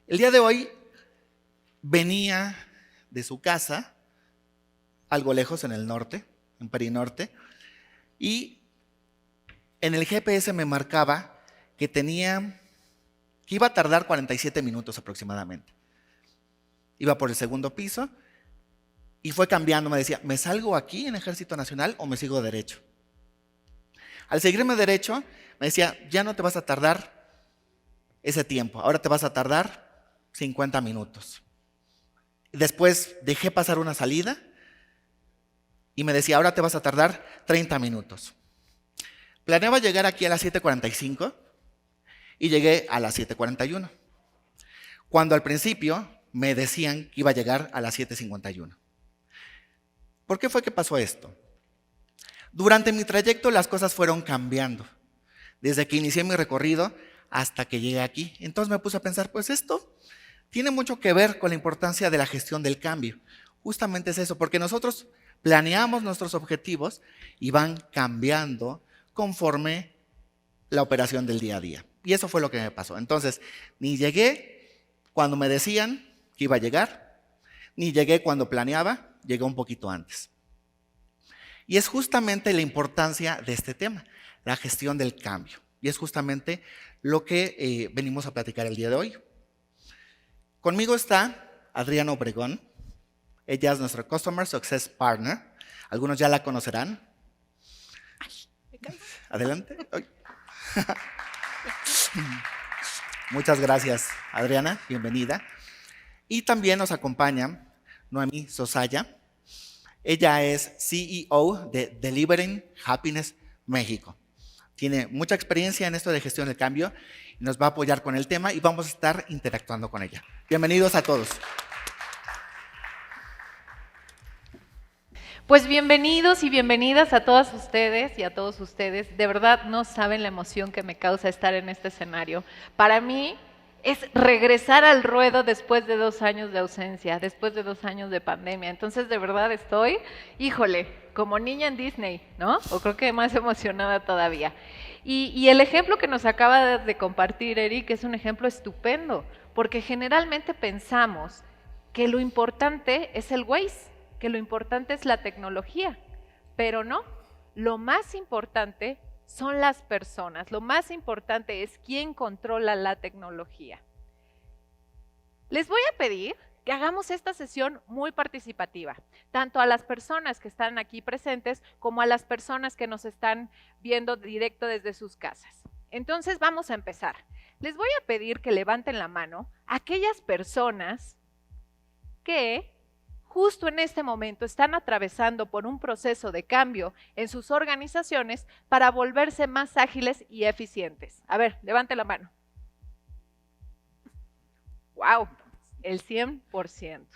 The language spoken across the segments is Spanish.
El día de hoy venía de su casa, algo lejos en el norte, en Perinorte, y en el GPS me marcaba que iba a tardar 47 minutos aproximadamente. Iba por el segundo piso y fue cambiando, me decía, ¿me salgo aquí en Ejército Nacional o me sigo derecho? Al seguirme derecho, me decía, ya no te vas a tardar ese tiempo, ahora te vas a tardar 50 minutos. Después dejé pasar una salida y me decía, ahora te vas a tardar 30 minutos. Planeaba llegar aquí a las 7:45 y llegué a las 7:41. Cuando al principio me decían que iba a llegar a las 7:51. ¿Por qué fue que pasó esto? Durante mi trayecto las cosas fueron cambiando. Desde que inicié mi recorrido hasta que llegué aquí. Entonces me puse a pensar, pues esto tiene mucho que ver con la importancia de la gestión del cambio. Justamente es eso, porque nosotros planeamos nuestros objetivos y van cambiando conforme la operación del día a día. Y eso fue lo que me pasó. Entonces, ni llegué cuando me decían que iba a llegar, ni llegué cuando planeaba, llegué un poquito antes. Y es justamente la importancia de este tema, la gestión del cambio. Y es justamente lo que venimos a platicar el día de hoy. Conmigo está Adriana Obregón. Ella es nuestra Customer Success Partner. Algunos ya la conocerán. Adelante. Muchas gracias, Adriana. Bienvenida. Y también nos acompaña Noemí Sosaya. Ella es CEO de Delivering Happiness México. Tiene mucha experiencia en esto de gestión del cambio y nos va a apoyar con el tema y vamos a estar interactuando con ella. Bienvenidos a todos. Pues bienvenidos y bienvenidas a todas ustedes y a todos ustedes. De verdad no saben la emoción que me causa estar en este escenario. Para mí es regresar al ruedo después de 2 años de ausencia, después de 2 años de pandemia. Entonces de verdad estoy, híjole, como niña en Disney, ¿no? O creo que más emocionada todavía. Y el ejemplo que nos acaba de compartir Eric es un ejemplo estupendo, porque generalmente pensamos que lo importante es el Waze, que lo importante es la tecnología, pero no, lo más importante son las personas, lo más importante es quién controla la tecnología. Les voy a pedir que hagamos esta sesión muy participativa, tanto a las personas que están aquí presentes como a las personas que nos están viendo directo desde sus casas. Entonces vamos a empezar. Les voy a pedir que levanten la mano aquellas personas que justo en este momento están atravesando por un proceso de cambio en sus organizaciones para volverse más ágiles y eficientes. A ver, levante la mano. ¡Wow! El 100%.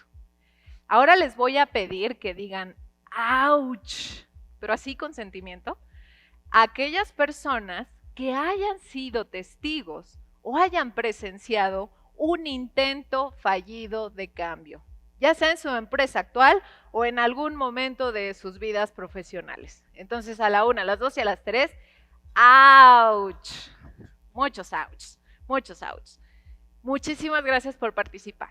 Ahora les voy a pedir que digan ¡ouch! Pero así con sentimiento. Aquellas personas que hayan sido testigos o hayan presenciado un intento fallido de cambio, ya sea en su empresa actual o en algún momento de sus vidas profesionales. Entonces, a la 1, a las 2 y a las 3, ¡ouch! Muchos ouch, muchos ouch. Muchísimas gracias por participar.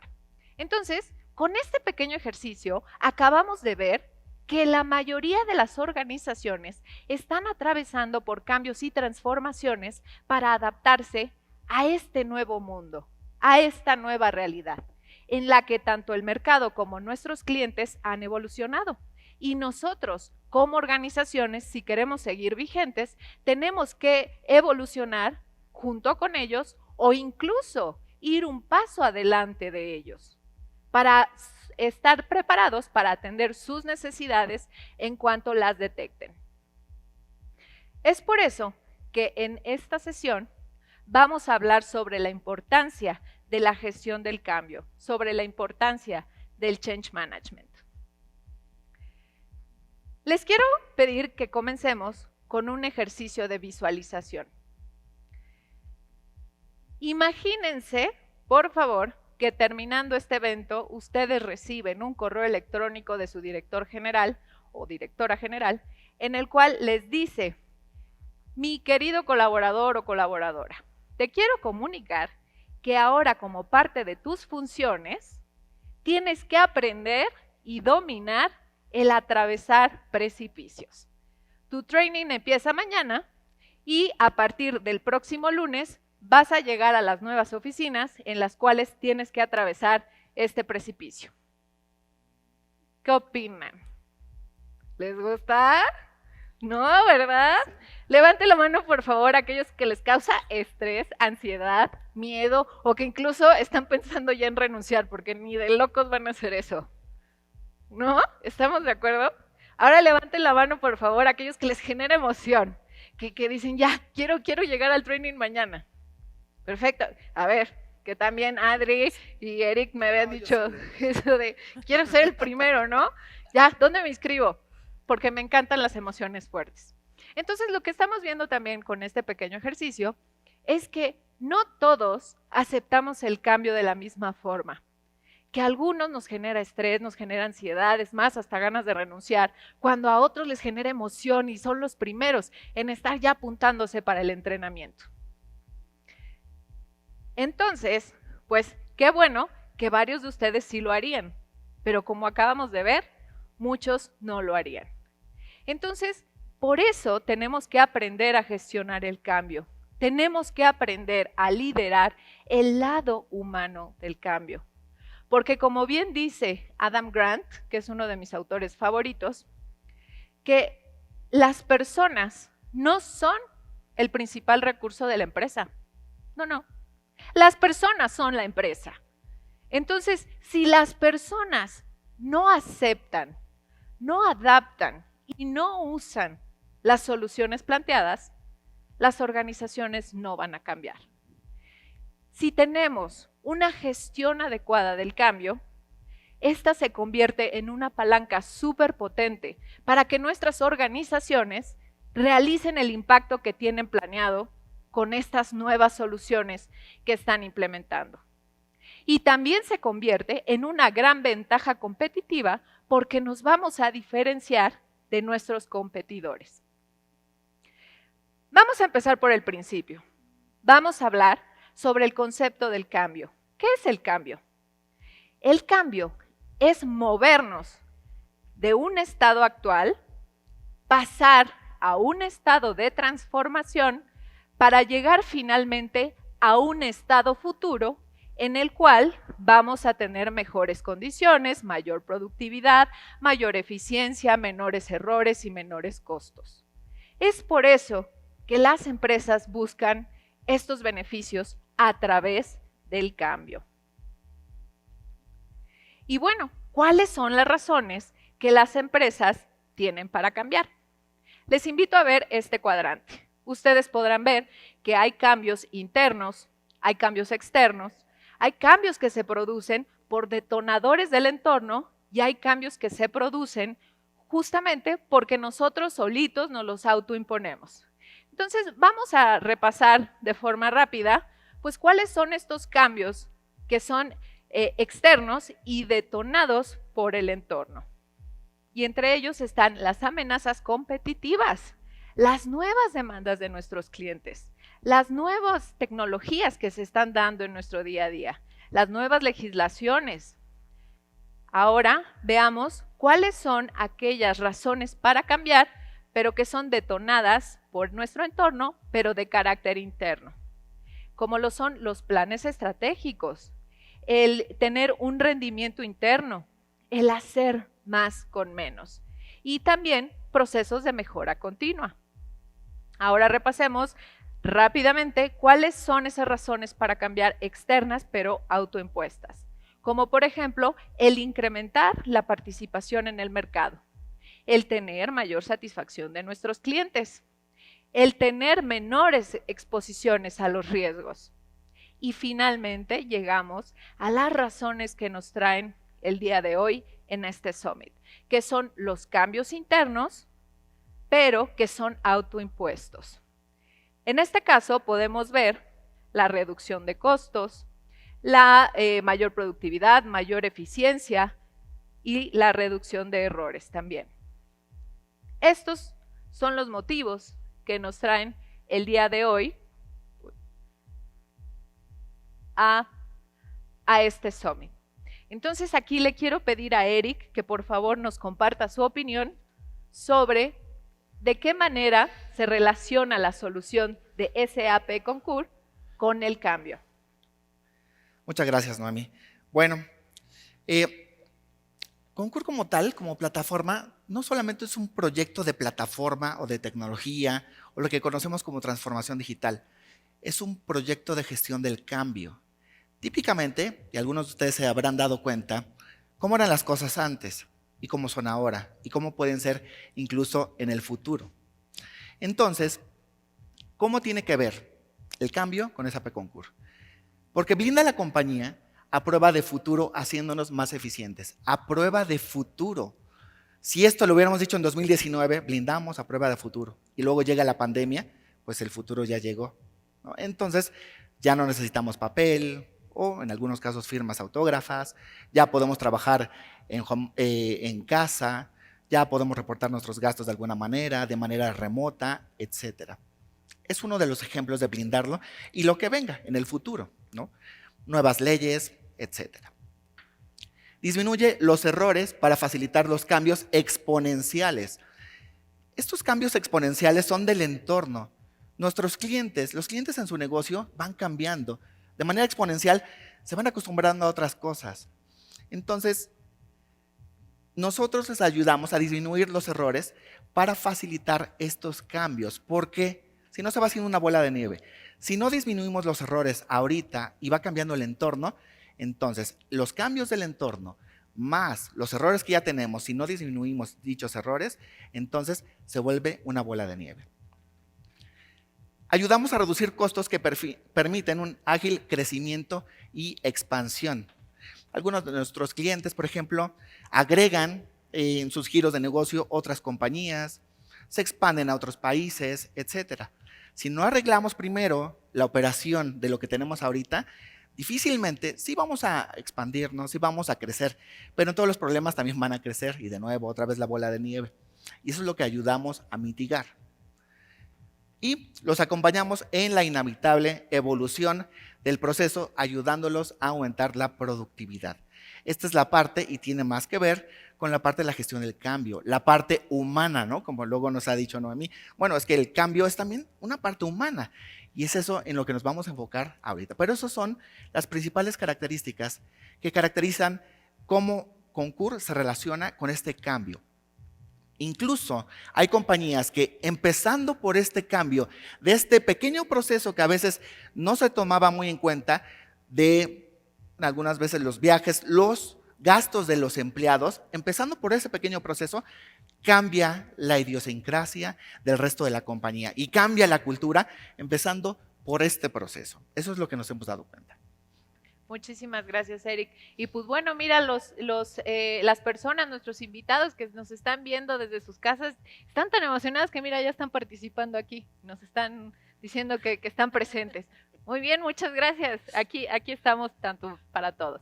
Entonces, con este pequeño ejercicio, acabamos de ver que la mayoría de las organizaciones están atravesando por cambios y transformaciones para adaptarse a este nuevo mundo, a esta nueva realidad, en la que tanto el mercado como nuestros clientes han evolucionado. Y nosotros, como organizaciones, si queremos seguir vigentes, tenemos que evolucionar junto con ellos o incluso ir un paso adelante de ellos para estar preparados para atender sus necesidades en cuanto las detecten. Es por eso que en esta sesión vamos a hablar sobre la importancia de la gestión del cambio, sobre la importancia del change management. Les quiero pedir que comencemos con un ejercicio de visualización. Imagínense, por favor, que terminando este evento, ustedes reciben un correo electrónico de su director general o directora general, en el cual les dice: mi querido colaborador o colaboradora, te quiero comunicar que ahora como parte de tus funciones tienes que aprender y dominar el atravesar precipicios. Tu training empieza mañana y a partir del próximo lunes vas a llegar a las nuevas oficinas en las cuales tienes que atravesar este precipicio. ¿Qué opinan? ¿Les gusta? No, ¿verdad? Levante la mano, por favor, aquellos que les causa estrés, ansiedad, miedo o que incluso están pensando ya en renunciar porque ni de locos van a hacer eso. ¿No? ¿Estamos de acuerdo? Ahora levanten la mano, por favor, aquellos que les genera emoción, que dicen, ya, quiero llegar al training mañana. Perfecto. A ver, que también Adri y Eric me habían dicho eso de, quiero ser el primero, ¿no? Ya, ¿dónde me inscribo? Porque me encantan las emociones fuertes. Entonces, lo que estamos viendo también con este pequeño ejercicio es que no todos aceptamos el cambio de la misma forma. Que a algunos nos genera estrés, nos genera ansiedad, es más, hasta ganas de renunciar, cuando a otros les genera emoción y son los primeros en estar ya apuntándose para el entrenamiento. Entonces, pues qué bueno que varios de ustedes sí lo harían, pero como acabamos de ver, muchos no lo harían. Entonces, por eso tenemos que aprender a gestionar el cambio. Tenemos que aprender a liderar el lado humano del cambio. Porque como bien dice Adam Grant, que es uno de mis autores favoritos, que las personas no son el principal recurso de la empresa. No, no. Las personas son la empresa. Entonces, si las personas no aceptan, no adaptan y no usan las soluciones planteadas, las organizaciones no van a cambiar. Si tenemos una gestión adecuada del cambio, esta se convierte en una palanca súper potente para que nuestras organizaciones realicen el impacto que tienen planeado con estas nuevas soluciones que están implementando. Y también se convierte en una gran ventaja competitiva porque nos vamos a diferenciar de nuestros competidores. Vamos a empezar por el principio. Vamos a hablar sobre el concepto del cambio. ¿Qué es el cambio? El cambio es movernos de un estado actual, pasar a un estado de transformación para llegar finalmente a un estado futuro en el cual vamos a tener mejores condiciones, mayor productividad, mayor eficiencia, menores errores y menores costos. Es por eso que las empresas buscan estos beneficios a través del cambio. Y bueno, ¿cuáles son las razones que las empresas tienen para cambiar? Les invito a ver este cuadrante. Ustedes podrán ver que hay cambios internos, hay cambios externos, hay cambios que se producen por detonadores del entorno y hay cambios que se producen justamente porque nosotros solitos nos los autoimponemos. Entonces, vamos a repasar de forma rápida, pues, cuáles son estos cambios que son externos y detonados por el entorno. Y entre ellos están las amenazas competitivas, las nuevas demandas de nuestros clientes, las nuevas tecnologías que se están dando en nuestro día a día, las nuevas legislaciones. Ahora veamos cuáles son aquellas razones para cambiar, pero que son detonadas por nuestro entorno, pero de carácter interno, como lo son los planes estratégicos, el tener un rendimiento interno, el hacer más con menos y también procesos de mejora continua. Ahora repasemos rápidamente cuáles son esas razones para cambiar externas pero autoimpuestas, como por ejemplo el incrementar la participación en el mercado, el tener mayor satisfacción de nuestros clientes, el tener menores exposiciones a los riesgos. Y finalmente llegamos a las razones que nos traen el día de hoy en este Summit, que son los cambios internos, pero que son autoimpuestos. En este caso podemos ver la reducción de costos, la mayor productividad, mayor eficiencia y la reducción de errores también. Estos son los motivos que nos traen el día de hoy a este Summit. Entonces aquí le quiero pedir a Eric que por favor nos comparta su opinión sobre de qué manera se relaciona la solución de SAP Concur con el cambio. Muchas gracias, Noemí. Bueno, Concur como tal, como plataforma, no solamente es un proyecto de plataforma o de tecnología o lo que conocemos como transformación digital, es un proyecto de gestión del cambio. Típicamente, y algunos de ustedes se habrán dado cuenta, cómo eran las cosas antes y cómo son ahora y cómo pueden ser incluso en el futuro. Entonces, ¿cómo tiene que ver el cambio con SAP Concur? Porque blinda a la compañía a prueba de futuro, haciéndonos más eficientes. A prueba de futuro. Si esto lo hubiéramos dicho en 2019, blindamos a prueba de futuro. Y luego llega la pandemia, pues el futuro ya llegó, ¿no? Entonces, ya no necesitamos papel o en algunos casos firmas autógrafas, ya podemos trabajar en casa, ya podemos reportar nuestros gastos de alguna manera, de manera remota, etcétera. Es uno de los ejemplos de blindarlo y lo que venga en el futuro, ¿no? Nuevas leyes, etcétera. Disminuye los errores para facilitar los cambios exponenciales. Estos cambios exponenciales son del entorno. Nuestros clientes, los clientes en su negocio van cambiando. De manera exponencial se van acostumbrando a otras cosas. Entonces, nosotros les ayudamos a disminuir los errores para facilitar estos cambios, porque si no se va haciendo una bola de nieve. Si no disminuimos los errores ahorita y va cambiando el entorno, entonces los cambios del entorno más los errores que ya tenemos, si no disminuimos dichos errores, entonces se vuelve una bola de nieve. Ayudamos a reducir costos que permiten un ágil crecimiento y expansión. Algunos de nuestros clientes, por ejemplo, agregan en sus giros de negocio otras compañías, se expanden a otros países, etcétera. Si no arreglamos primero la operación de lo que tenemos ahorita, difícilmente sí vamos a expandirnos, sí vamos a crecer, pero todos los problemas también van a crecer y de nuevo otra vez la bola de nieve. Y eso es lo que ayudamos a mitigar. Y los acompañamos en la inevitable evolución del proceso, ayudándolos a aumentar la productividad. Esta es la parte, y tiene más que ver con la parte de la gestión del cambio, la parte humana, ¿no? Como luego nos ha dicho Noemí. Bueno, es que el cambio es también una parte humana, y es eso en lo que nos vamos a enfocar ahorita. Pero esas son las principales características que caracterizan cómo Concur se relaciona con este cambio. Incluso hay compañías que, empezando por este cambio, de este pequeño proceso que a veces no se tomaba muy en cuenta, de algunas veces los viajes, los gastos de los empleados, empezando por ese pequeño proceso, cambia la idiosincrasia del resto de la compañía y cambia la cultura, empezando por este proceso. Eso es lo que nos hemos dado cuenta. Muchísimas gracias, Eric. Y pues bueno, mira, las personas, nuestros invitados que nos están viendo desde sus casas, están tan emocionadas que mira, ya están participando aquí, nos están diciendo que están presentes. Muy bien, muchas gracias. Aquí estamos tanto para todos.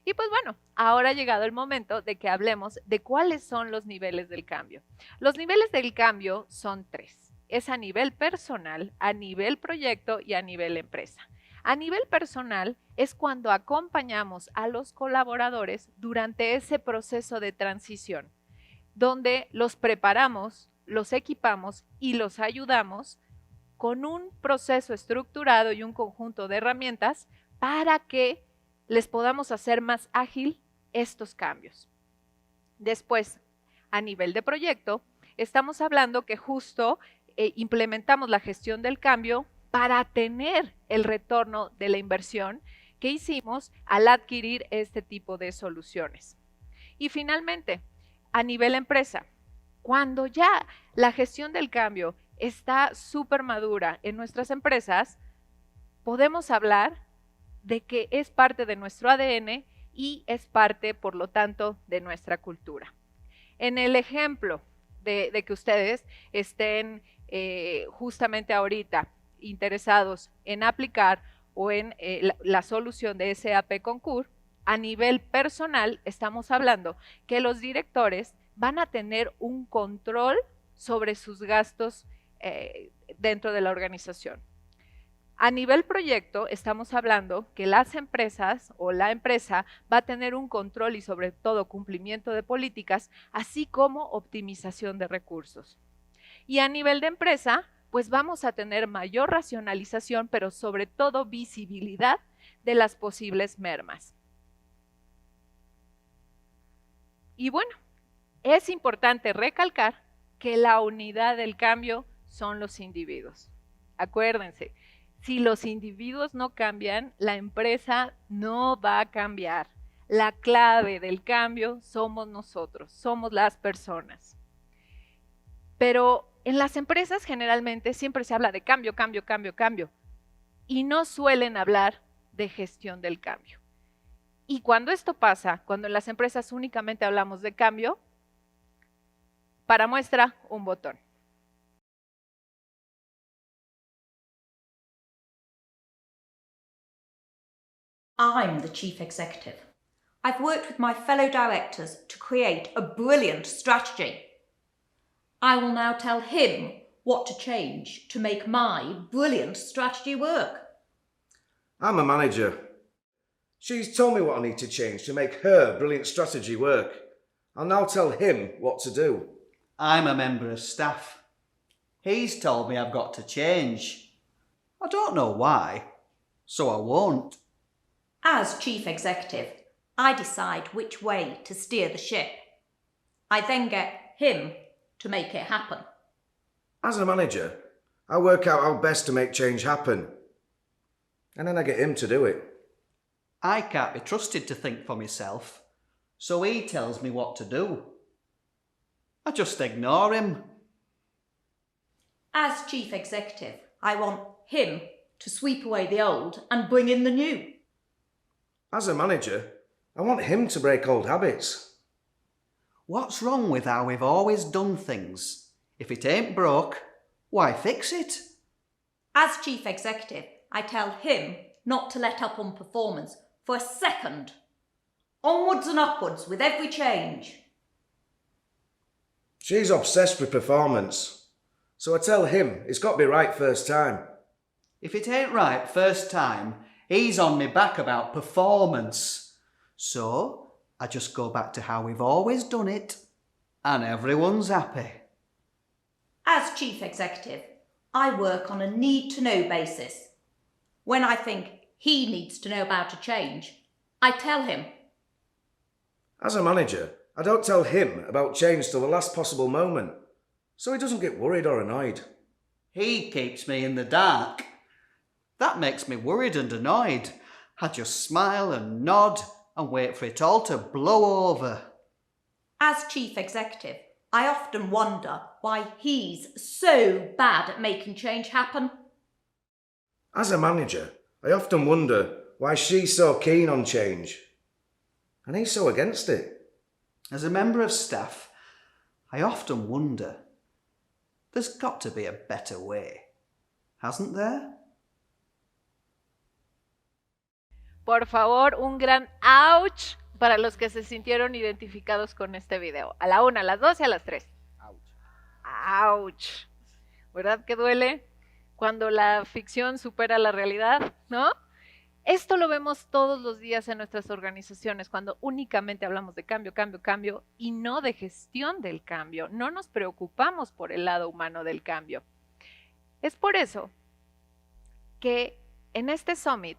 Y pues bueno, ahora ha llegado el momento de que hablemos de cuáles son los niveles del cambio. Los niveles del cambio son 3. Es a nivel personal, a nivel proyecto y a nivel empresa. A nivel personal es cuando acompañamos a los colaboradores durante ese proceso de transición, donde los preparamos, los equipamos y los ayudamos con un proceso estructurado y un conjunto de herramientas para que les podamos hacer más ágil estos cambios. Después, a nivel de proyecto, estamos hablando que justo implementamos la gestión del cambio para tener el retorno de la inversión que hicimos al adquirir este tipo de soluciones. Y finalmente, a nivel empresa, cuando ya la gestión del cambio está súper madura en nuestras empresas, podemos hablar de que es parte de nuestro ADN y es parte, por lo tanto, de nuestra cultura. En el ejemplo de que ustedes estén justamente ahorita interesados en aplicar o en la solución de SAP Concur, a nivel personal estamos hablando que los directores van a tener un control sobre sus gastos dentro de la organización. A nivel proyecto, estamos hablando que las empresas o la empresa va a tener un control y sobre todo cumplimiento de políticas, así como optimización de recursos. Y a nivel de empresa, pues vamos a tener mayor racionalización, pero sobre todo visibilidad de las posibles mermas. Y bueno, es importante recalcar que la unidad del cambio son los individuos. Acuérdense, si los individuos no cambian, la empresa no va a cambiar. La clave del cambio somos nosotros, somos las personas. Pero en las empresas generalmente siempre se habla de cambio, cambio, cambio, cambio, y no suelen hablar de gestión del cambio. Y cuando esto pasa, cuando en las empresas únicamente hablamos de cambio, para muestra, un botón. I'm the chief executive. I've worked with my fellow directors to create a brilliant strategy. I will now tell him what to change to make my brilliant strategy work. I'm a manager. She's told me what I need to change to make her brilliant strategy work. I'll now tell him what to do. I'm a member of staff. He's told me I've got to change. I don't know why, so I won't. As chief executive, I decide which way to steer the ship. I then get him to make it happen. As a manager, I work out how best to make change happen. And then I get him to do it. I can't be trusted to think for myself, so he tells me what to do. I just ignore him. As chief executive, I want him to sweep away the old and bring in the new. As a manager, I want him to break old habits. What's wrong with how we've always done things? If it ain't broke, why fix it? As chief executive, I tell him not to let up on performance for a second. Onwards and upwards with every change. She's obsessed with performance. So I tell him it's got to be right first time. If it ain't right first time, he's on me back about performance. So I just go back to how we've always done it, and everyone's happy. As chief executive, I work on a need-to-know basis. When I think he needs to know about a change, I tell him. As a manager, I don't tell him about change till the last possible moment, so he doesn't get worried or annoyed. He keeps me in the dark. That makes me worried and annoyed. I just smile and nod and wait for it all to blow over. As chief executive, I often wonder why he's so bad at making change happen. As a manager, I often wonder why she's so keen on change, and he's so against it. As a member of staff, I often wonder, there's got to be a better way, hasn't there? Por favor, un gran ouch para los que se sintieron identificados con este video. A la 1, a las 2 y a las 3. Ouch. ¿Verdad que duele? Cuando la ficción supera la realidad, ¿no? Esto lo vemos todos los días en nuestras organizaciones, cuando únicamente hablamos de cambio, cambio, cambio, y no de gestión del cambio. No nos preocupamos por el lado humano del cambio. Es por eso que en este Summit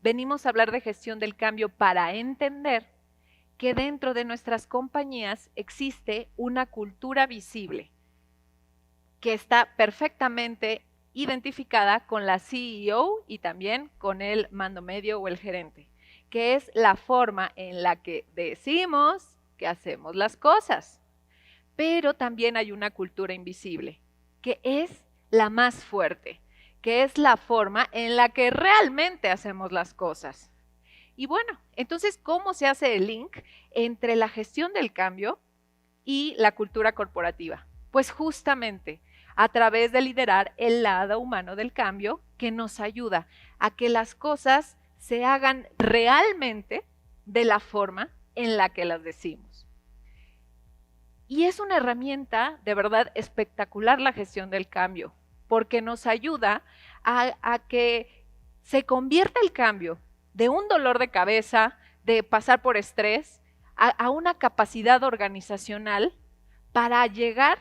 venimos a hablar de gestión del cambio para entender que dentro de nuestras compañías existe una cultura visible que está perfectamente identificada con la CEO y también con el mando medio o el gerente, que es la forma en la que decimos que hacemos las cosas. Pero también hay una cultura invisible, que es la más fuerte, que es la forma en la que realmente hacemos las cosas. Y bueno, entonces, ¿cómo se hace el link entre la gestión del cambio y la cultura corporativa? Pues justamente a través de liderar el lado humano del cambio, que nos ayuda a que las cosas se hagan realmente de la forma en la que las decimos. Y es una herramienta de verdad espectacular la gestión del cambio, porque nos ayuda a que se convierta el cambio de un dolor de cabeza, de pasar por estrés, a una capacidad organizacional para llegar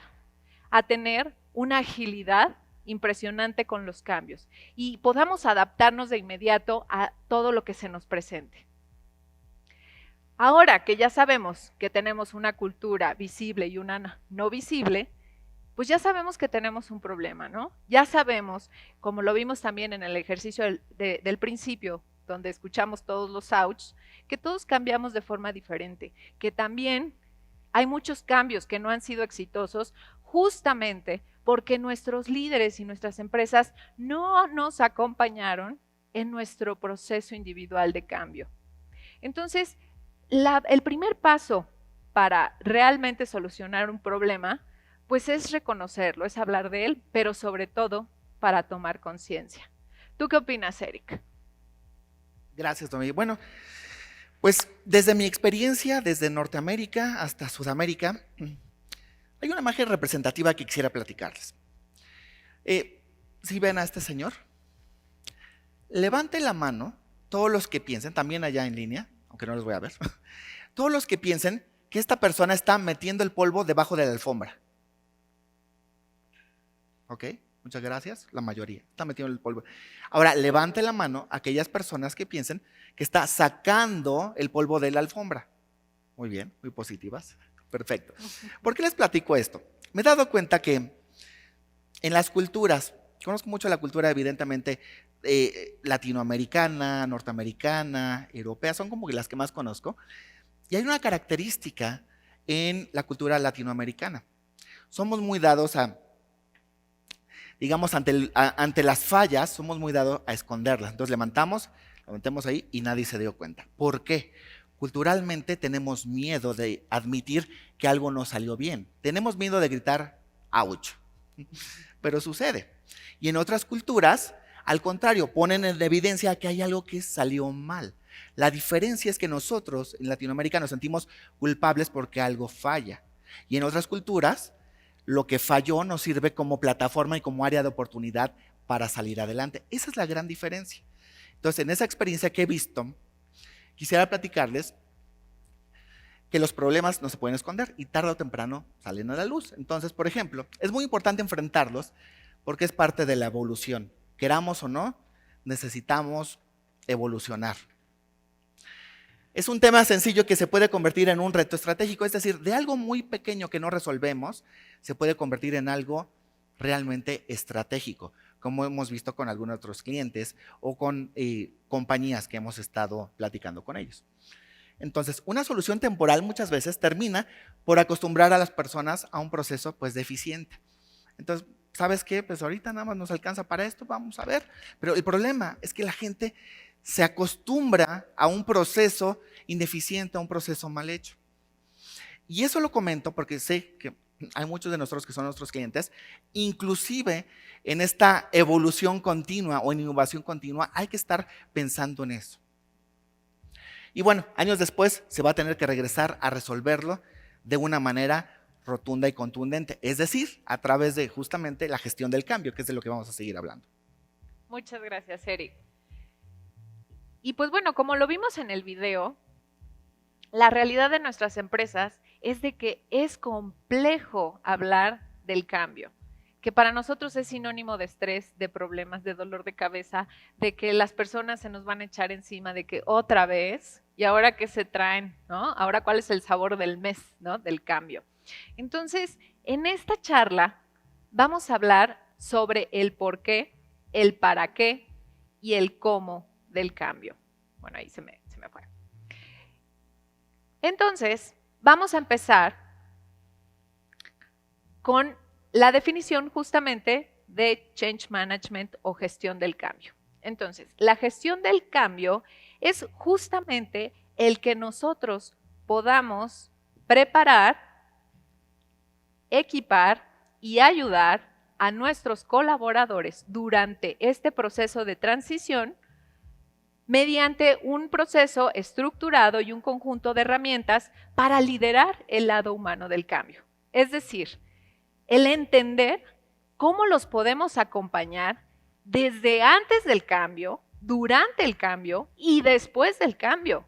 a tener una agilidad impresionante con los cambios y podamos adaptarnos de inmediato a todo lo que se nos presente. Ahora que ya sabemos que tenemos una cultura visible y una no visible, pues ya sabemos que tenemos un problema, ¿no? Ya sabemos, como lo vimos también en el ejercicio del principio, donde escuchamos todos los outs, que todos cambiamos de forma diferente, que también hay muchos cambios que no han sido exitosos justamente porque nuestros líderes y nuestras empresas no nos acompañaron en nuestro proceso individual de cambio. Entonces, el primer paso para realmente solucionar un problema, pues es reconocerlo, es hablar de él, pero sobre todo para tomar conciencia. ¿Tú qué opinas, Eric? Gracias, Tommy. Bueno, pues desde mi experiencia, desde Norteamérica hasta Sudamérica, hay una imagen representativa que quisiera platicarles. ¿Sí ven a este señor? Levante la mano todos los que piensen, también allá en línea, aunque no los voy a ver, todos los que piensen que esta persona está metiendo el polvo debajo de la alfombra. ¿Ok? Muchas gracias. La mayoría está metiendo el polvo. Ahora, levante la mano aquellas personas que piensen que está sacando el polvo de la alfombra. Muy bien, muy positivas. Perfecto. ¿Por qué les platico esto? Me he dado cuenta que en las culturas, conozco mucho la cultura evidentemente latinoamericana, norteamericana, europea, son como las que más conozco, y hay una característica en la cultura latinoamericana. Somos muy dados a, digamos, ante las fallas, somos muy dados a esconderlas. Entonces levantamos, lo metemos ahí y nadie se dio cuenta. ¿Por qué? Culturalmente tenemos miedo de admitir que algo no salió bien. Tenemos miedo de gritar, ¡ouch! Pero sucede. Y en otras culturas, al contrario, ponen en evidencia que hay algo que salió mal. La diferencia es que nosotros en Latinoamérica nos sentimos culpables porque algo falla. Y en otras culturas, lo que falló nos sirve como plataforma y como área de oportunidad para salir adelante. Esa es la gran diferencia. Entonces, en esa experiencia que he visto, quisiera platicarles que los problemas no se pueden esconder y tarde o temprano salen a la luz. Entonces, por ejemplo, es muy importante enfrentarlos porque es parte de la evolución. Queramos o no, necesitamos evolucionar. Es un tema sencillo que se puede convertir en un reto estratégico, es decir, de algo muy pequeño que no resolvemos, se puede convertir en algo realmente estratégico, como hemos visto con algunos otros clientes o con compañías que hemos estado platicando con ellos. Entonces, una solución temporal muchas veces termina por acostumbrar a las personas a un proceso pues deficiente. Entonces, ¿sabes qué? Pues ahorita nada más nos alcanza para esto, vamos a ver. Pero el problema es que la gente se acostumbra a un proceso ineficiente, a un proceso mal hecho. Y eso lo comento porque sé que hay muchos de nosotros que son nuestros clientes, inclusive en esta evolución continua o en innovación continua, hay que estar pensando en eso. Y bueno, años después se va a tener que regresar a resolverlo de una manera rotunda y contundente, es decir, a través de justamente la gestión del cambio, que es de lo que vamos a seguir hablando. Muchas gracias, Eric. Y pues bueno, como lo vimos en el video, la realidad de nuestras empresas es de que es complejo hablar del cambio, que para nosotros es sinónimo de estrés, de problemas, de dolor de cabeza, de que las personas se nos van a echar encima, de que otra vez, y ahora qué se traen, ¿no? Ahora cuál es el sabor del mes, ¿no? Del cambio. Entonces, en esta charla vamos a hablar sobre el por qué, el para qué y el cómo del cambio. Bueno, ahí se me fue. Entonces, vamos a empezar con la definición justamente de Change Management o gestión del cambio. Entonces, la gestión del cambio es justamente el que nosotros podamos preparar, equipar y ayudar a nuestros colaboradores durante este proceso de transición mediante un proceso estructurado y un conjunto de herramientas para liderar el lado humano del cambio. Es decir, el entender cómo los podemos acompañar desde antes del cambio, durante el cambio y después del cambio.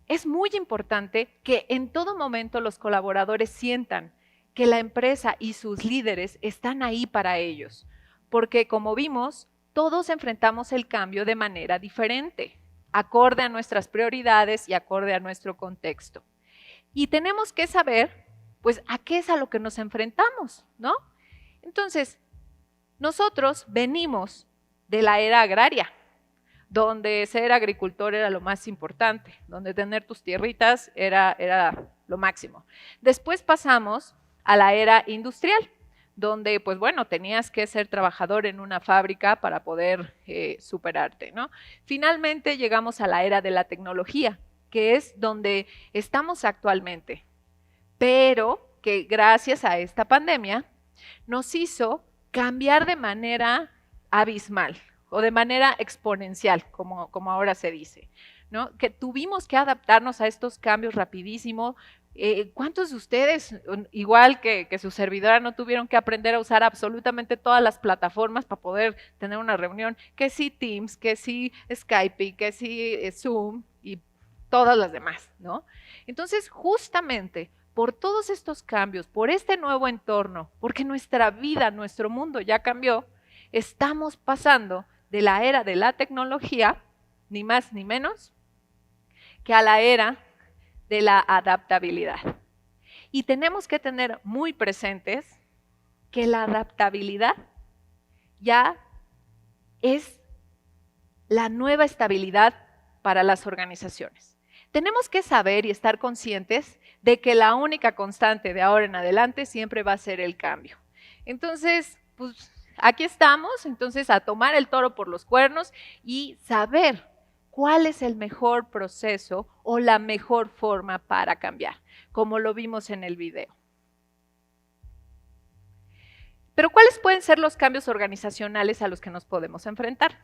Es muy importante que en todo momento los colaboradores sientan que la empresa y sus líderes están ahí para ellos, porque como vimos, todos enfrentamos el cambio de manera diferente, acorde a nuestras prioridades y acorde a nuestro contexto. Y tenemos que saber, pues, a qué es a lo que nos enfrentamos, ¿no? Entonces, nosotros venimos de la era agraria, donde ser agricultor era lo más importante, donde tener tus tierritas era lo máximo. Después pasamos a la era industrial, donde, pues bueno, tenías que ser trabajador en una fábrica para poder superarte, ¿no? Finalmente llegamos a la era de la tecnología, que es donde estamos actualmente, pero que gracias a esta pandemia nos hizo cambiar de manera abismal o de manera exponencial, como ahora se dice, ¿no? Que tuvimos que adaptarnos a estos cambios rapidísimo. ¿Cuántos de ustedes, igual que su servidora, no tuvieron que aprender a usar absolutamente todas las plataformas para poder tener una reunión? Que sí Teams, que sí Skype, que sí Zoom y todas las demás, ¿no? Entonces, justamente por todos estos cambios, por este nuevo entorno, porque nuestra vida, nuestro mundo ya cambió, estamos pasando de la era de la tecnología, ni más ni menos, que a la era de la adaptabilidad. Y tenemos que tener muy presentes que la adaptabilidad ya es la nueva estabilidad para las organizaciones. Tenemos que saber y estar conscientes de que la única constante de ahora en adelante siempre va a ser el cambio. Entonces, pues aquí estamos, entonces a tomar el toro por los cuernos y saber cuál es el mejor proceso o la mejor forma para cambiar, como lo vimos en el video. Pero ¿cuáles pueden ser los cambios organizacionales a los que nos podemos enfrentar?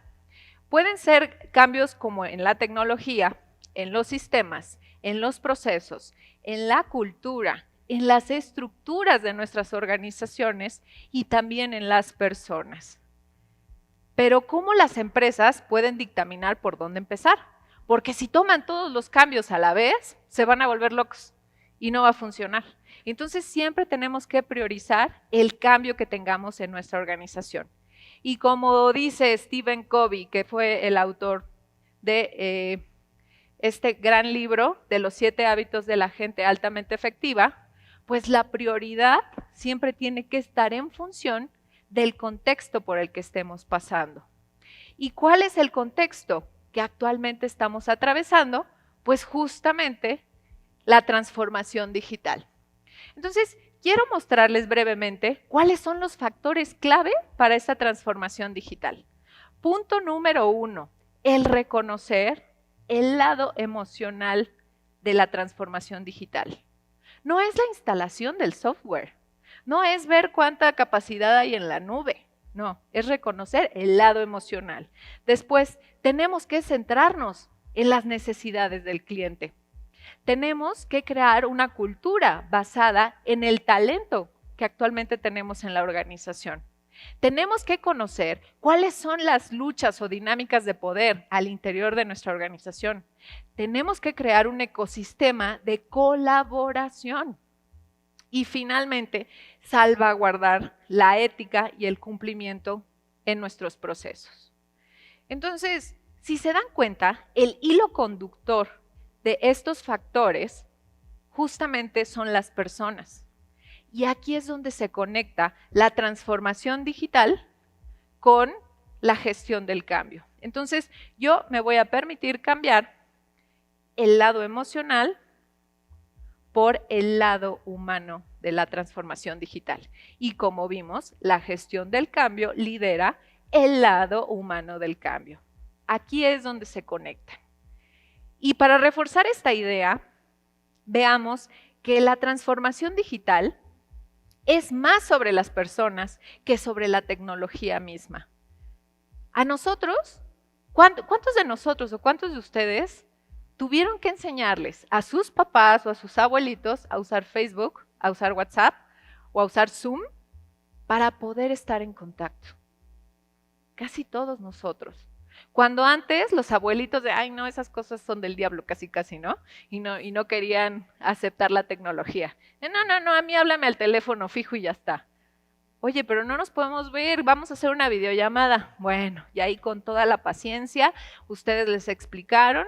Pueden ser cambios como en la tecnología, en los sistemas, en los procesos, en la cultura, en las estructuras de nuestras organizaciones y también en las personas. Pero ¿cómo las empresas pueden dictaminar por dónde empezar? Porque si toman todos los cambios a la vez, se van a volver locos y no va a funcionar. Entonces siempre tenemos que priorizar el cambio que tengamos en nuestra organización. Y como dice Stephen Covey, que fue el autor de este gran libro de los 7 hábitos de la gente altamente efectiva, pues la prioridad siempre tiene que estar en función del contexto por el que estemos pasando. ¿Y cuál es el contexto que actualmente estamos atravesando? Pues justamente la transformación digital. Entonces, quiero mostrarles brevemente cuáles son los factores clave para esta transformación digital. Punto número 1, el reconocer el lado emocional de la transformación digital. No es la instalación del software, no es ver cuánta capacidad hay en la nube, no, es reconocer el lado emocional. Después, tenemos que centrarnos en las necesidades del cliente. Tenemos que crear una cultura basada en el talento que actualmente tenemos en la organización. Tenemos que conocer cuáles son las luchas o dinámicas de poder al interior de nuestra organización. Tenemos que crear un ecosistema de colaboración. Y finalmente, salvaguardar la ética y el cumplimiento en nuestros procesos. Entonces, si se dan cuenta, el hilo conductor de estos factores justamente son las personas. Y aquí es donde se conecta la transformación digital con la gestión del cambio. Entonces, yo me voy a permitir cambiar el lado emocional por el lado humano de la transformación digital. Y como vimos, la gestión del cambio lidera el lado humano del cambio. Aquí es donde se conectan. Y para reforzar esta idea, veamos que la transformación digital es más sobre las personas que sobre la tecnología misma. A nosotros, ¿cuántos de nosotros o cuántos de ustedes tuvieron que enseñarles a sus papás o a sus abuelitos a usar Facebook, a usar WhatsApp o a usar Zoom para poder estar en contacto? casi todos nosotros. Cuando antes los abuelitos de, ay no, esas cosas son del diablo, casi casi, ¿no? Y no querían aceptar la tecnología. No, a mí háblame al teléfono fijo y ya está. Oye, pero no nos podemos ver, vamos a hacer una videollamada. Bueno, y ahí con toda la paciencia, ustedes les explicaron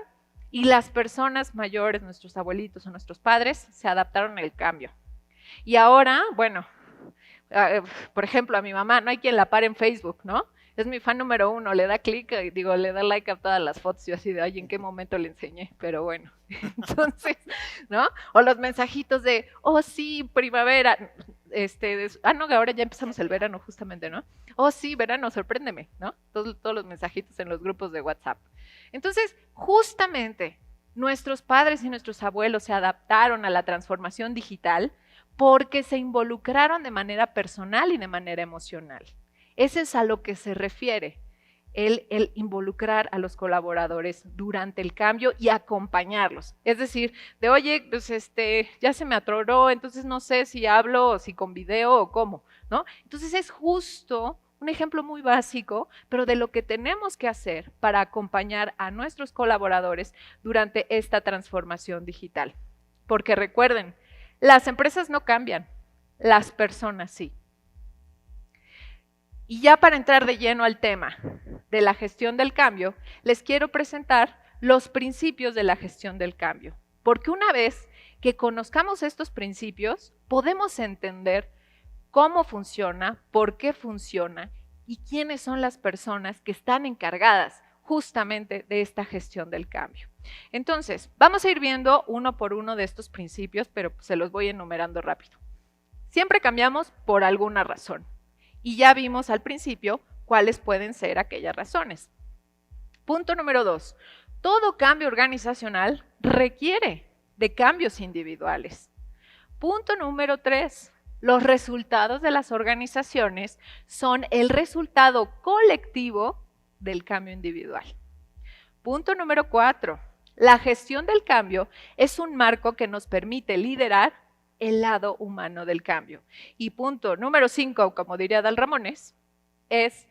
y las personas mayores, nuestros abuelitos o nuestros padres, se adaptaron al cambio. Y ahora, bueno, por ejemplo, a mi mamá, no hay quien la pare en Facebook, ¿no? Es mi fan número 1, le da clic, le da like a todas las fotos, yo así de, oye, ¿en qué momento le enseñé? Pero bueno, entonces, ¿no? O los mensajitos de, oh sí, primavera, no, que ahora ya empezamos el verano justamente, ¿no? Oh sí, verano, sorpréndeme, ¿no? Todos los mensajitos en los grupos de WhatsApp. Entonces, justamente, nuestros padres y nuestros abuelos se adaptaron a la transformación digital porque se involucraron de manera personal y de manera emocional. Ese es a lo que se refiere el involucrar a los colaboradores durante el cambio y acompañarlos. Es decir, de oye, pues ya se me atoró, entonces no sé si hablo o si con video o cómo, ¿no? Entonces es justo un ejemplo muy básico, pero de lo que tenemos que hacer para acompañar a nuestros colaboradores durante esta transformación digital. Porque recuerden, las empresas no cambian, las personas sí. Y ya para entrar de lleno al tema de la gestión del cambio, les quiero presentar los principios de la gestión del cambio. Porque una vez que conozcamos estos principios, podemos entender cómo funciona, por qué funciona y quiénes son las personas que están encargadas justamente de esta gestión del cambio. Entonces, vamos a ir viendo uno por uno de estos principios, pero se los voy enumerando rápido. Siempre cambiamos por alguna razón. Y ya vimos al principio cuáles pueden ser aquellas razones. Punto número 2. Todo cambio organizacional requiere de cambios individuales. Punto número 3. Los resultados de las organizaciones son el resultado colectivo del cambio individual. Punto número 4. La gestión del cambio es un marco que nos permite liderar el lado humano del cambio. Y punto número 5, como diría Dal Ramones, es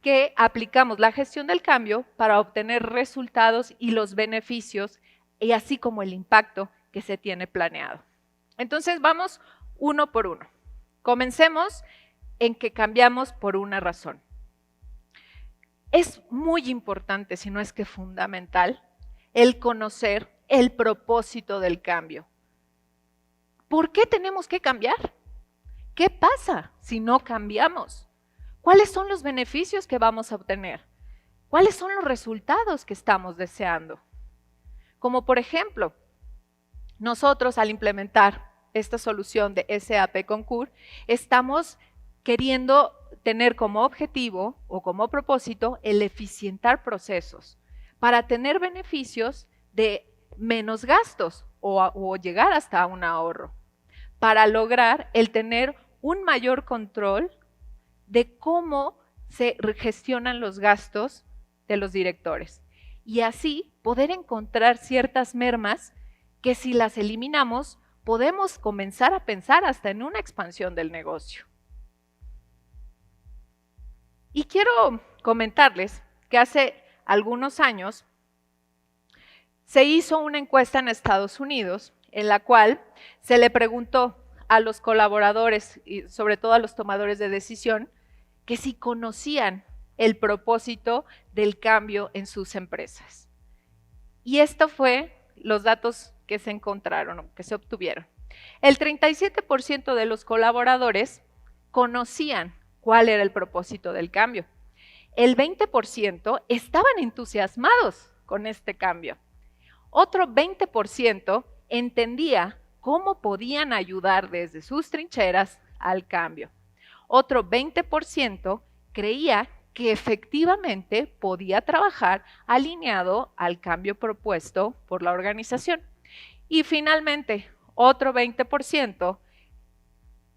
que aplicamos la gestión del cambio para obtener resultados y los beneficios, y así como el impacto que se tiene planeado. Entonces vamos uno por uno. Comencemos en que cambiamos por una razón. Es muy importante, si no es que fundamental, el conocer el propósito del cambio. ¿Por qué tenemos que cambiar? ¿Qué pasa si no cambiamos? ¿Cuáles son los beneficios que vamos a obtener? ¿Cuáles son los resultados que estamos deseando? Como por ejemplo, nosotros al implementar esta solución de SAP Concur, estamos queriendo tener como objetivo o como propósito el eficientar procesos para tener beneficios de menos gastos o llegar hasta un ahorro, para lograr el tener un mayor control de cómo se gestionan los gastos de los directores y así poder encontrar ciertas mermas que si las eliminamos podemos comenzar a pensar hasta en una expansión del negocio. Y quiero comentarles que hace algunos años se hizo una encuesta en Estados Unidos en la cual se le preguntó a los colaboradores y sobre todo a los tomadores de decisión que si conocían el propósito del cambio en sus empresas. Y esto fue los datos que se encontraron, que se obtuvieron. El 37% de los colaboradores conocían cuál era el propósito del cambio. El 20% estaban entusiasmados con este cambio. Otro 20% entendía cómo podían ayudar desde sus trincheras al cambio. Otro 20% creía que efectivamente podía trabajar alineado al cambio propuesto por la organización. Y finalmente, otro 20%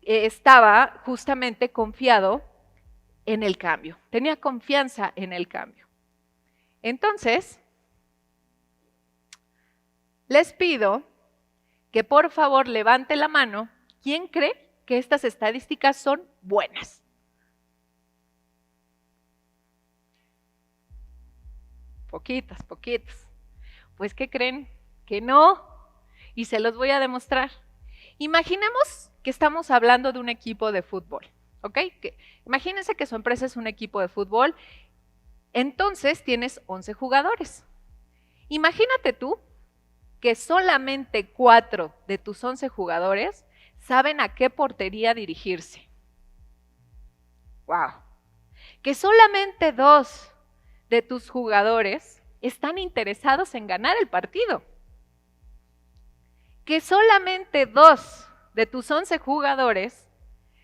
estaba justamente confiado en el cambio, tenía confianza en el cambio. Entonces, les pido que por favor levante la mano, ¿quién cree que estas estadísticas son buenas? poquitas. Pues, ¿qué creen? Que no, y se los voy a demostrar. Imaginemos que estamos hablando de un equipo de fútbol, ¿ok? Imagínense que su empresa es un equipo de fútbol, entonces tienes 11 jugadores. Imagínate tú que solamente 4 de tus 11 jugadores saben a qué portería dirigirse. ¡Wow! Que solamente 2 de tus jugadores están interesados en ganar el partido. Que solamente 2 de tus 11 jugadores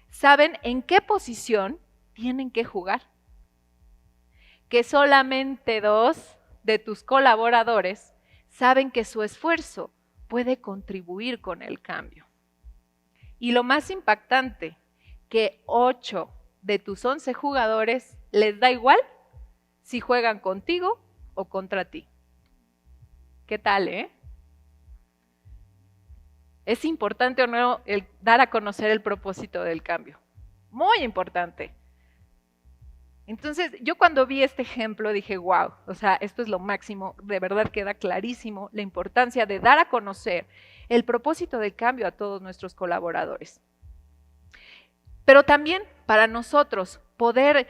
saben en qué posición tienen que jugar. Que solamente 2 de tus colaboradores saben que su esfuerzo puede contribuir con el cambio. Y lo más impactante, que 8 de tus 11 jugadores les da igual si juegan contigo o contra ti. ¿Qué tal, ¿Es importante o no el dar a conocer el propósito del cambio? Muy importante. Entonces, yo cuando vi este ejemplo dije, wow, o sea, esto es lo máximo, de verdad queda clarísimo la importancia de dar a conocer el propósito del cambio a todos nuestros colaboradores. Pero también para nosotros poder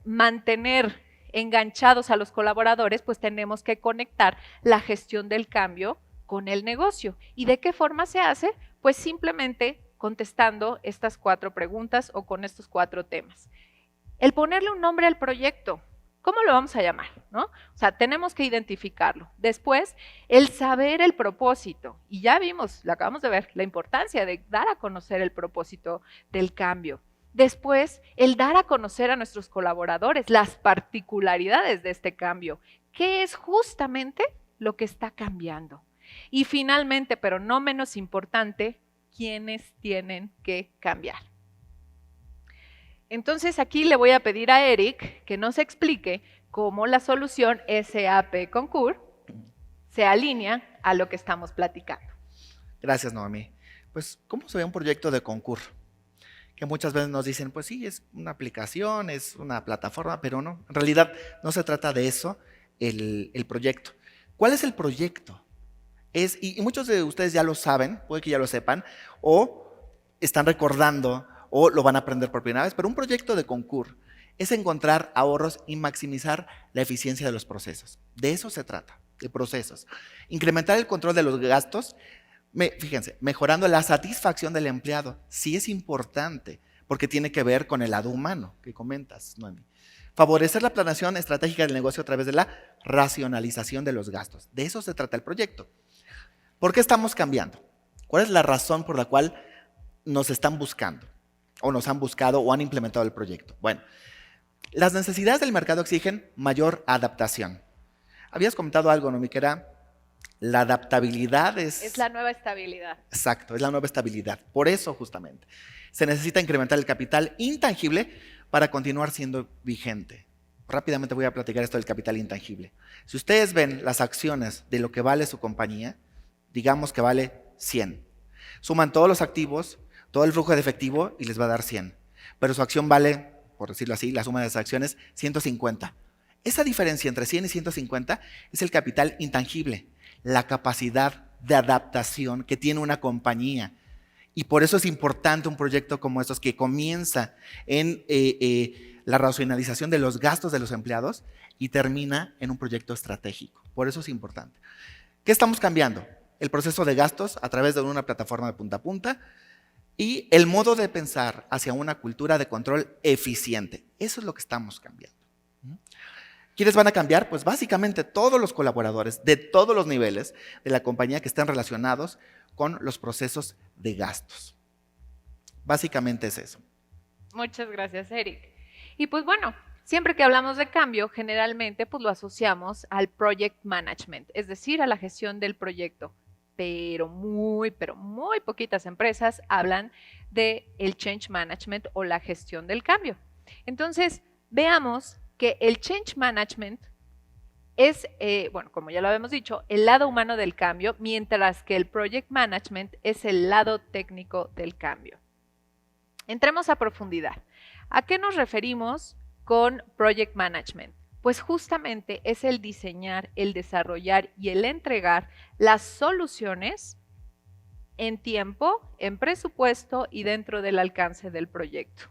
mantener enganchados a los colaboradores, pues tenemos que conectar la gestión del cambio con el negocio. ¿Y de qué forma se hace? Pues simplemente contestando estas 4 preguntas o con estos 4 temas. El ponerle un nombre al proyecto, ¿cómo lo vamos a llamar? ¿No? O sea, tenemos que identificarlo. Después, el saber el propósito. Y ya vimos, lo acabamos de ver, la importancia de dar a conocer el propósito del cambio. Después, el dar a conocer a nuestros colaboradores las particularidades de este cambio. ¿Qué es justamente lo que está cambiando? Y finalmente, pero no menos importante, ¿quiénes tienen que cambiar? Entonces aquí le voy a pedir a Eric que nos explique cómo la solución SAP Concur se alinea a lo que estamos platicando. Gracias, Noemí. Pues, ¿cómo se ve un proyecto de Concur? Que muchas veces nos dicen, pues sí, es una aplicación, es una plataforma, pero no. En realidad no se trata de eso el proyecto. ¿Cuál es el proyecto? Y muchos de ustedes ya lo saben, puede que ya lo sepan, o están recordando, o lo van a aprender por primera vez, pero un proyecto de Concur es encontrar ahorros y maximizar la eficiencia de los procesos. De eso se trata, de procesos. Incrementar el control de los gastos, fíjense, mejorando la satisfacción del empleado. Sí es importante, porque tiene que ver con el lado humano que comentas, Noemí. Favorecer la planeación estratégica del negocio a través de la racionalización de los gastos. De eso se trata el proyecto. ¿Por qué estamos cambiando? ¿Cuál es la razón por la cual nos están buscando? O nos han buscado o han implementado el proyecto. Bueno, las necesidades del mercado exigen mayor adaptación. Habías comentado algo, Noemí, que era la adaptabilidad Es la nueva estabilidad. Exacto, es la nueva estabilidad. Por eso, justamente, se necesita incrementar el capital intangible para continuar siendo vigente. Rápidamente voy a platicar esto del capital intangible. Si ustedes ven las acciones de lo que vale su compañía, digamos que vale 100. Suman todos los activos, todo el flujo de efectivo y les va a dar 100. Pero su acción vale, por decirlo así, la suma de las acciones, 150. Esa diferencia entre 100 y 150 es el capital intangible, la capacidad de adaptación que tiene una compañía. Y por eso es importante un proyecto como estos que comienza en la racionalización de los gastos de los empleados y termina en un proyecto estratégico. Por eso es importante. ¿Qué estamos cambiando? El proceso de gastos a través de una plataforma de punta a punta, y el modo de pensar hacia una cultura de control eficiente. Eso es lo que estamos cambiando. ¿Quiénes van a cambiar? Pues básicamente todos los colaboradores de todos los niveles de la compañía que estén relacionados con los procesos de gastos. Básicamente es eso. Muchas gracias, Eric. Y pues bueno, siempre que hablamos de cambio, generalmente pues lo asociamos al project management, es decir, a la gestión del proyecto. Pero muy poquitas empresas hablan de el change management o la gestión del cambio. Entonces, veamos que el change management es, bueno, como ya lo habíamos dicho, el lado humano del cambio, mientras que el project management es el lado técnico del cambio. Entremos a profundidad. ¿A qué nos referimos con project management? Pues justamente es el diseñar, el desarrollar y el entregar las soluciones en tiempo, en presupuesto y dentro del alcance del proyecto.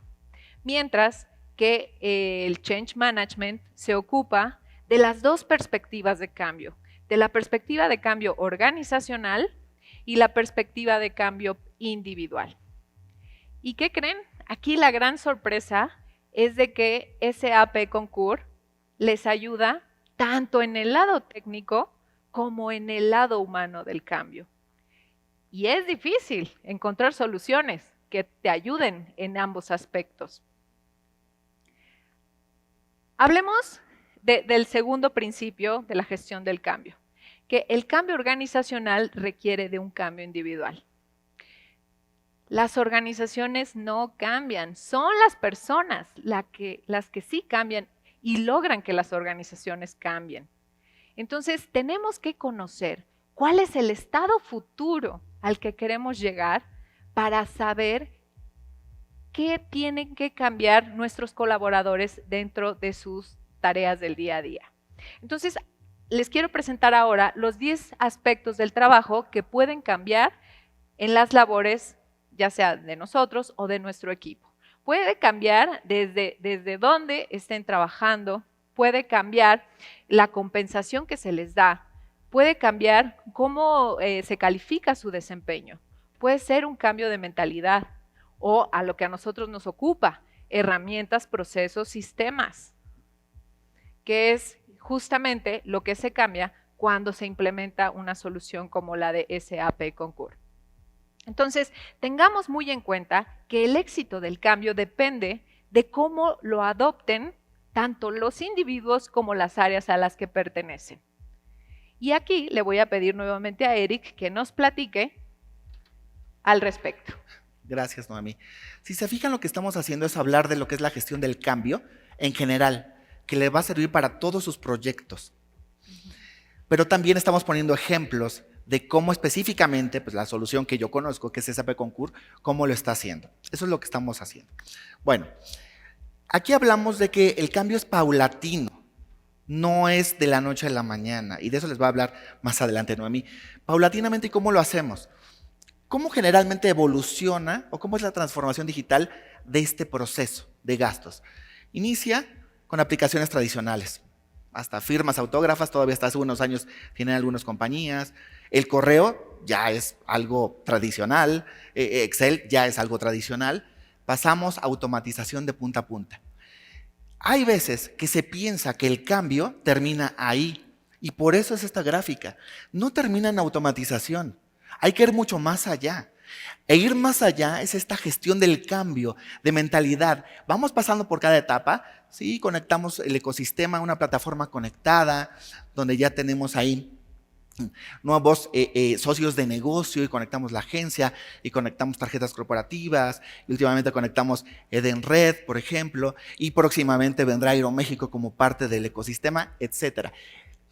Mientras que el Change Management se ocupa de las dos perspectivas de cambio, de la perspectiva de cambio organizacional y la perspectiva de cambio individual. ¿Y qué creen? Aquí la gran sorpresa es de que SAP Concur les ayuda tanto en el lado técnico como en el lado humano del cambio. Y es difícil encontrar soluciones que te ayuden en ambos aspectos. Hablemos del segundo principio de la gestión del cambio, que el cambio organizacional requiere de un cambio individual. Las organizaciones no cambian, son las personas las que sí cambian y logran que las organizaciones cambien. Entonces, tenemos que conocer cuál es el estado futuro al que queremos llegar para saber qué tienen que cambiar nuestros colaboradores dentro de sus tareas del día a día. Entonces, les quiero presentar ahora los 10 aspectos del trabajo que pueden cambiar en las labores, ya sea de nosotros o de nuestro equipo. Puede cambiar desde dónde estén trabajando, puede cambiar la compensación que se les da, puede cambiar cómo se califica su desempeño, puede ser un cambio de mentalidad o a lo que a nosotros nos ocupa, herramientas, procesos, sistemas, que es justamente lo que se cambia cuando se implementa una solución como la de SAP Concur. Entonces, tengamos muy en cuenta que el éxito del cambio depende de cómo lo adopten tanto los individuos como las áreas a las que pertenecen. Y aquí le voy a pedir nuevamente a Eric que nos platique al respecto. Gracias, Noemí. Si se fijan, lo que estamos haciendo es hablar de lo que es la gestión del cambio en general, que le va a servir para todos sus proyectos. Pero también estamos poniendo ejemplos de cómo específicamente, pues la solución que yo conozco, que es SAP Concur, cómo lo está haciendo. Eso es lo que estamos haciendo. Bueno, aquí hablamos de que el cambio es paulatino, no es de la noche a la mañana, y de eso les va a hablar más adelante Noemí. Paulatinamente, ¿y cómo lo hacemos? ¿Cómo generalmente evoluciona o cómo es la transformación digital de este proceso de gastos? Inicia con aplicaciones tradicionales, hasta firmas autógrafas, todavía hasta hace unos años tienen algunas compañías. El correo ya es algo tradicional, Excel ya es algo tradicional. Pasamos a automatización de punta a punta. Hay veces que se piensa que el cambio termina ahí y por eso es esta gráfica. No termina en automatización. Hay que ir mucho más allá. E ir más allá es esta gestión del cambio, de mentalidad. Vamos pasando por cada etapa, ¿sí? Conectamos el ecosistema a una plataforma conectada, donde ya tenemos ahí nuevos socios de negocio y conectamos la agencia y conectamos tarjetas corporativas y últimamente conectamos Edenred, por ejemplo, y próximamente vendrá Aeroméxico como parte del ecosistema, etcétera.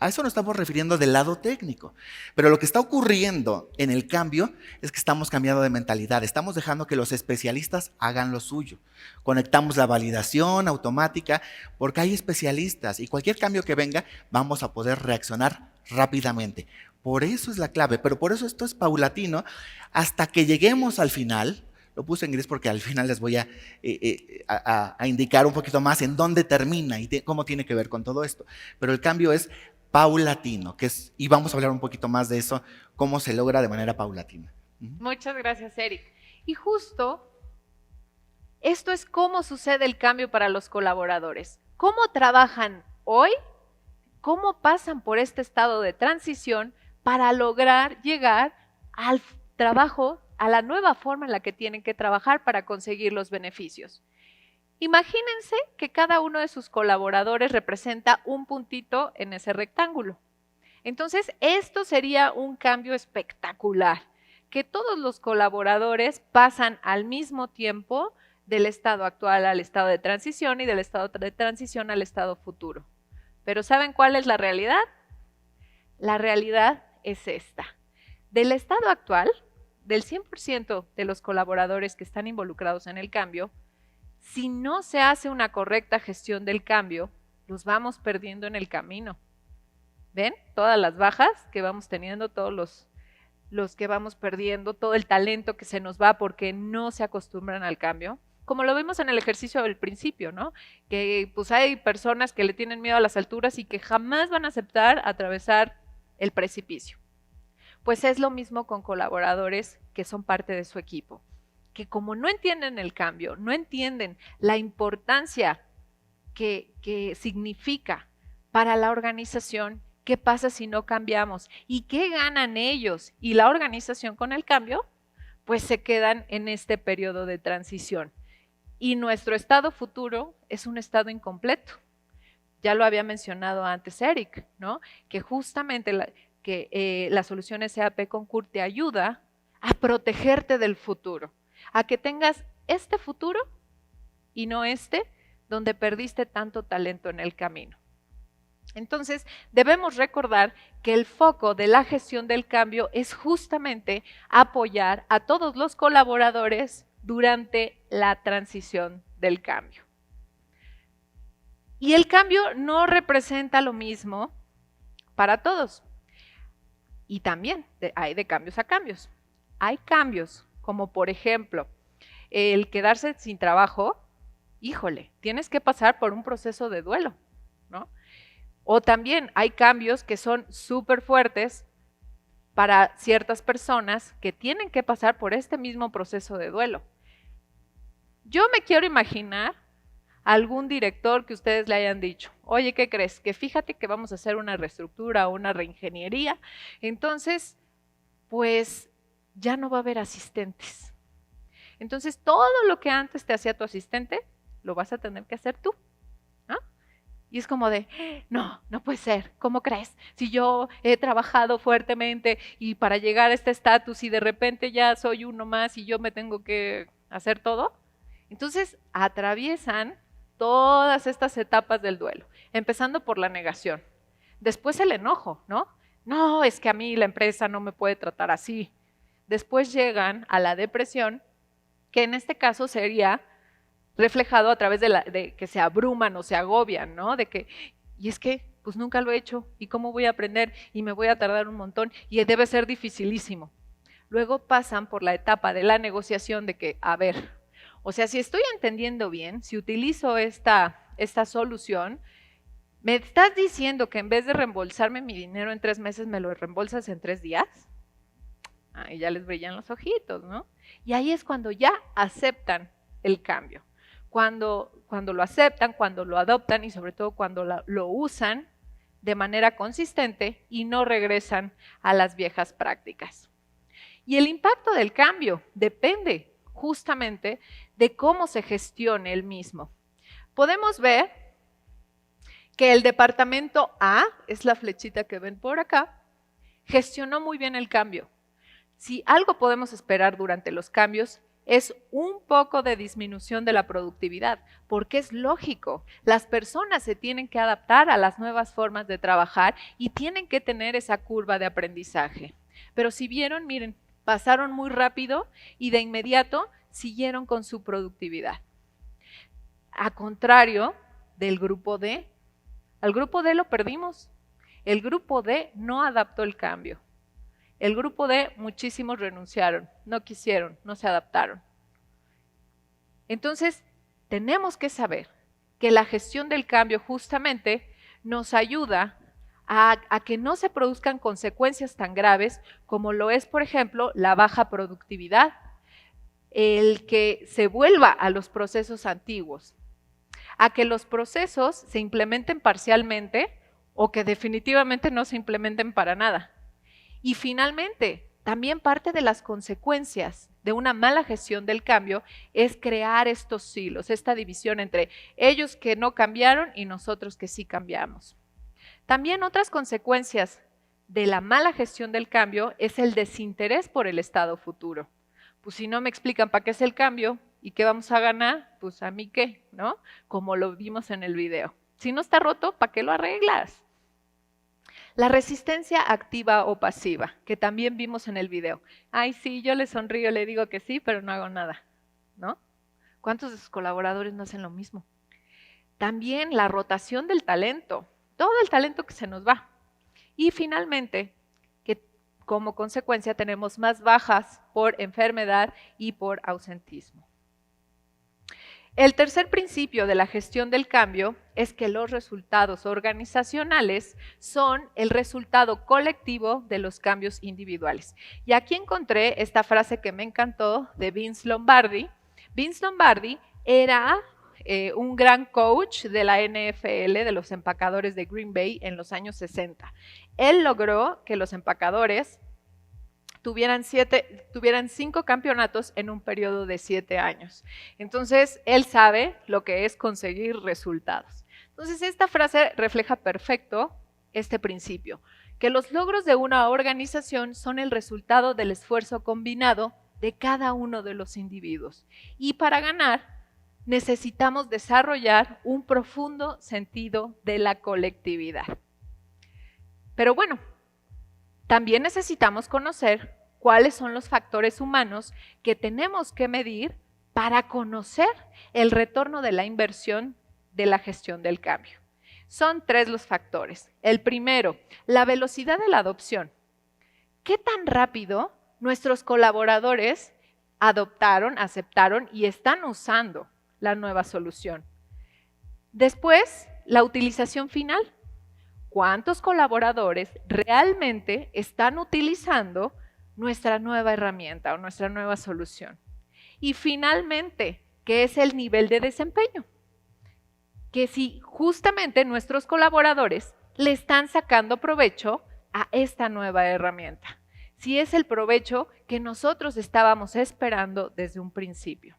A eso nos estamos refiriendo del lado técnico. Pero lo que está ocurriendo en el cambio es que estamos cambiando de mentalidad. Estamos dejando que los especialistas hagan lo suyo. Conectamos la validación automática porque hay especialistas y cualquier cambio que venga vamos a poder reaccionar rápidamente. Por eso es la clave, pero por eso esto es paulatino hasta que lleguemos al final. Lo puse en gris porque al final les voy a indicar un poquito más en dónde termina y cómo tiene que ver con todo esto. Pero el cambio es paulatino, y vamos a hablar un poquito más de eso, cómo se logra de manera paulatina. Muchas gracias, Eric. Y justo esto es cómo sucede el cambio para los colaboradores. ¿Cómo trabajan hoy? ¿Cómo pasan por este estado de transición para lograr llegar al trabajo, a la nueva forma en la que tienen que trabajar para conseguir los beneficios? Imagínense que cada uno de sus colaboradores representa un puntito en ese rectángulo. Entonces, esto sería un cambio espectacular, que todos los colaboradores pasan al mismo tiempo del estado actual al estado de transición y del estado de transición al estado futuro. Pero ¿saben cuál es la realidad? La realidad es esta. Del estado actual, del 100% de los colaboradores que están involucrados en el cambio, si no se hace una correcta gestión del cambio, los vamos perdiendo en el camino. ¿Ven? Todas las bajas que vamos teniendo, todos los que vamos perdiendo, todo el talento que se nos va porque no se acostumbran al cambio. Como lo vimos en el ejercicio del principio, ¿no? Que pues hay personas que le tienen miedo a las alturas y que jamás van a aceptar atravesar el precipicio. Pues es lo mismo con colaboradores que son parte de su equipo, que como no entienden el cambio, no entienden la importancia que significa para la organización, qué pasa si no cambiamos y qué ganan ellos y la organización con el cambio, pues se quedan en este periodo de transición. Y nuestro estado futuro es un estado incompleto. Ya lo había mencionado antes Eric, ¿no? Que justamente la solución SAP Concur te ayuda a protegerte del futuro, a que tengas este futuro y no este, donde perdiste tanto talento en el camino. Entonces, debemos recordar que el foco de la gestión del cambio es justamente apoyar a todos los colaboradores durante la transición del cambio. Y el cambio no representa lo mismo para todos. Y también hay de cambios a cambios. Hay cambios, como por ejemplo, el quedarse sin trabajo, híjole, tienes que pasar por un proceso de duelo, ¿no? O también hay cambios que son súper fuertes para ciertas personas que tienen que pasar por este mismo proceso de duelo. Yo me quiero imaginar a algún director que ustedes le hayan dicho, oye, ¿qué crees? Que fíjate que vamos a hacer una reestructura o una reingeniería, entonces, pues ya no va a haber asistentes. Entonces, todo lo que antes te hacía tu asistente, lo vas a tener que hacer tú, ¿no? Y es como de, no, no puede ser, ¿cómo crees? Si yo he trabajado fuertemente y para llegar a este estatus y de repente ya soy uno más y yo me tengo que hacer todo. Entonces, atraviesan todas estas etapas del duelo, empezando por la negación. Después el enojo, ¿no? No, es que a mí la empresa no me puede tratar así. Después llegan a la depresión, que en este caso sería reflejado a través de que se abruman o se agobian, ¿no? De que, y es que, pues nunca lo he hecho, ¿y cómo voy a aprender? Y me voy a tardar un montón, y debe ser dificilísimo. Luego pasan por la etapa de la negociación de que, a ver, o sea, si estoy entendiendo bien, si utilizo esta solución, ¿me estás diciendo que en vez de reembolsarme mi dinero en 3 meses, me lo reembolsas en 3 días? Y ya les brillan los ojitos, ¿no? Y ahí es cuando ya aceptan el cambio. Cuando lo aceptan, cuando lo adoptan y sobre todo cuando lo usan de manera consistente y no regresan a las viejas prácticas. Y el impacto del cambio depende justamente de cómo se gestione el mismo. Podemos ver que el departamento A, es la flechita que ven por acá, gestionó muy bien el cambio. Si algo podemos esperar durante los cambios es un poco de disminución de la productividad, porque es lógico, las personas se tienen que adaptar a las nuevas formas de trabajar y tienen que tener esa curva de aprendizaje. Pero si vieron, miren, pasaron muy rápido y de inmediato siguieron con su productividad. A contrario del grupo D, al grupo D lo perdimos. El grupo D no adaptó el cambio. El grupo D, muchísimos renunciaron, no quisieron, no se adaptaron. Entonces, tenemos que saber que la gestión del cambio justamente nos ayuda a que no se produzcan consecuencias tan graves como lo es, por ejemplo, la baja productividad, el que se vuelva a los procesos antiguos, a que los procesos se implementen parcialmente o que definitivamente no se implementen para nada. Y finalmente, también parte de las consecuencias de una mala gestión del cambio es crear estos silos, esta división entre ellos que no cambiaron y nosotros que sí cambiamos. También otras consecuencias de la mala gestión del cambio es el desinterés por el estado futuro. Pues si no me explican para qué es el cambio y qué vamos a ganar, pues a mí qué, ¿no? Como lo vimos en el video. Si no está roto, ¿para qué lo arreglas? La resistencia activa o pasiva, que también vimos en el video. Ay, sí, yo le sonrío, le digo que sí, pero no hago nada, ¿no? ¿Cuántos de sus colaboradores no hacen lo mismo? también la rotación del talento, todo el talento que se nos va. Y finalmente, que como consecuencia tenemos más bajas por enfermedad y por ausentismo. El tercer principio de la gestión del cambio es que los resultados organizacionales son el resultado colectivo de los cambios individuales. Y aquí encontré esta frase que me encantó de Vince Lombardi. Vince Lombardi era un gran coach de la NFL, de los empacadores de Green Bay en los años 60. Él logró que los empacadores tuvieran 5 campeonatos en un periodo de 7 años. Entonces, él sabe lo que es conseguir resultados. Entonces, esta frase refleja perfecto este principio, que los logros de una organización son el resultado del esfuerzo combinado de cada uno de los individuos. Y para ganar, necesitamos desarrollar un profundo sentido de la colectividad. Pero bueno, también necesitamos conocer cuáles son los factores humanos que tenemos que medir para conocer el retorno de la inversión de la gestión del cambio. Son 3 los factores. El primero, la velocidad de la adopción. ¿Qué tan rápido nuestros colaboradores adoptaron, aceptaron y están usando la nueva solución? Después, la utilización final. ¿Cuántos colaboradores realmente están utilizando nuestra nueva herramienta o nuestra nueva solución? Y finalmente, ¿qué es el nivel de desempeño? Que si justamente nuestros colaboradores le están sacando provecho a esta nueva herramienta. Si es el provecho que nosotros estábamos esperando desde un principio.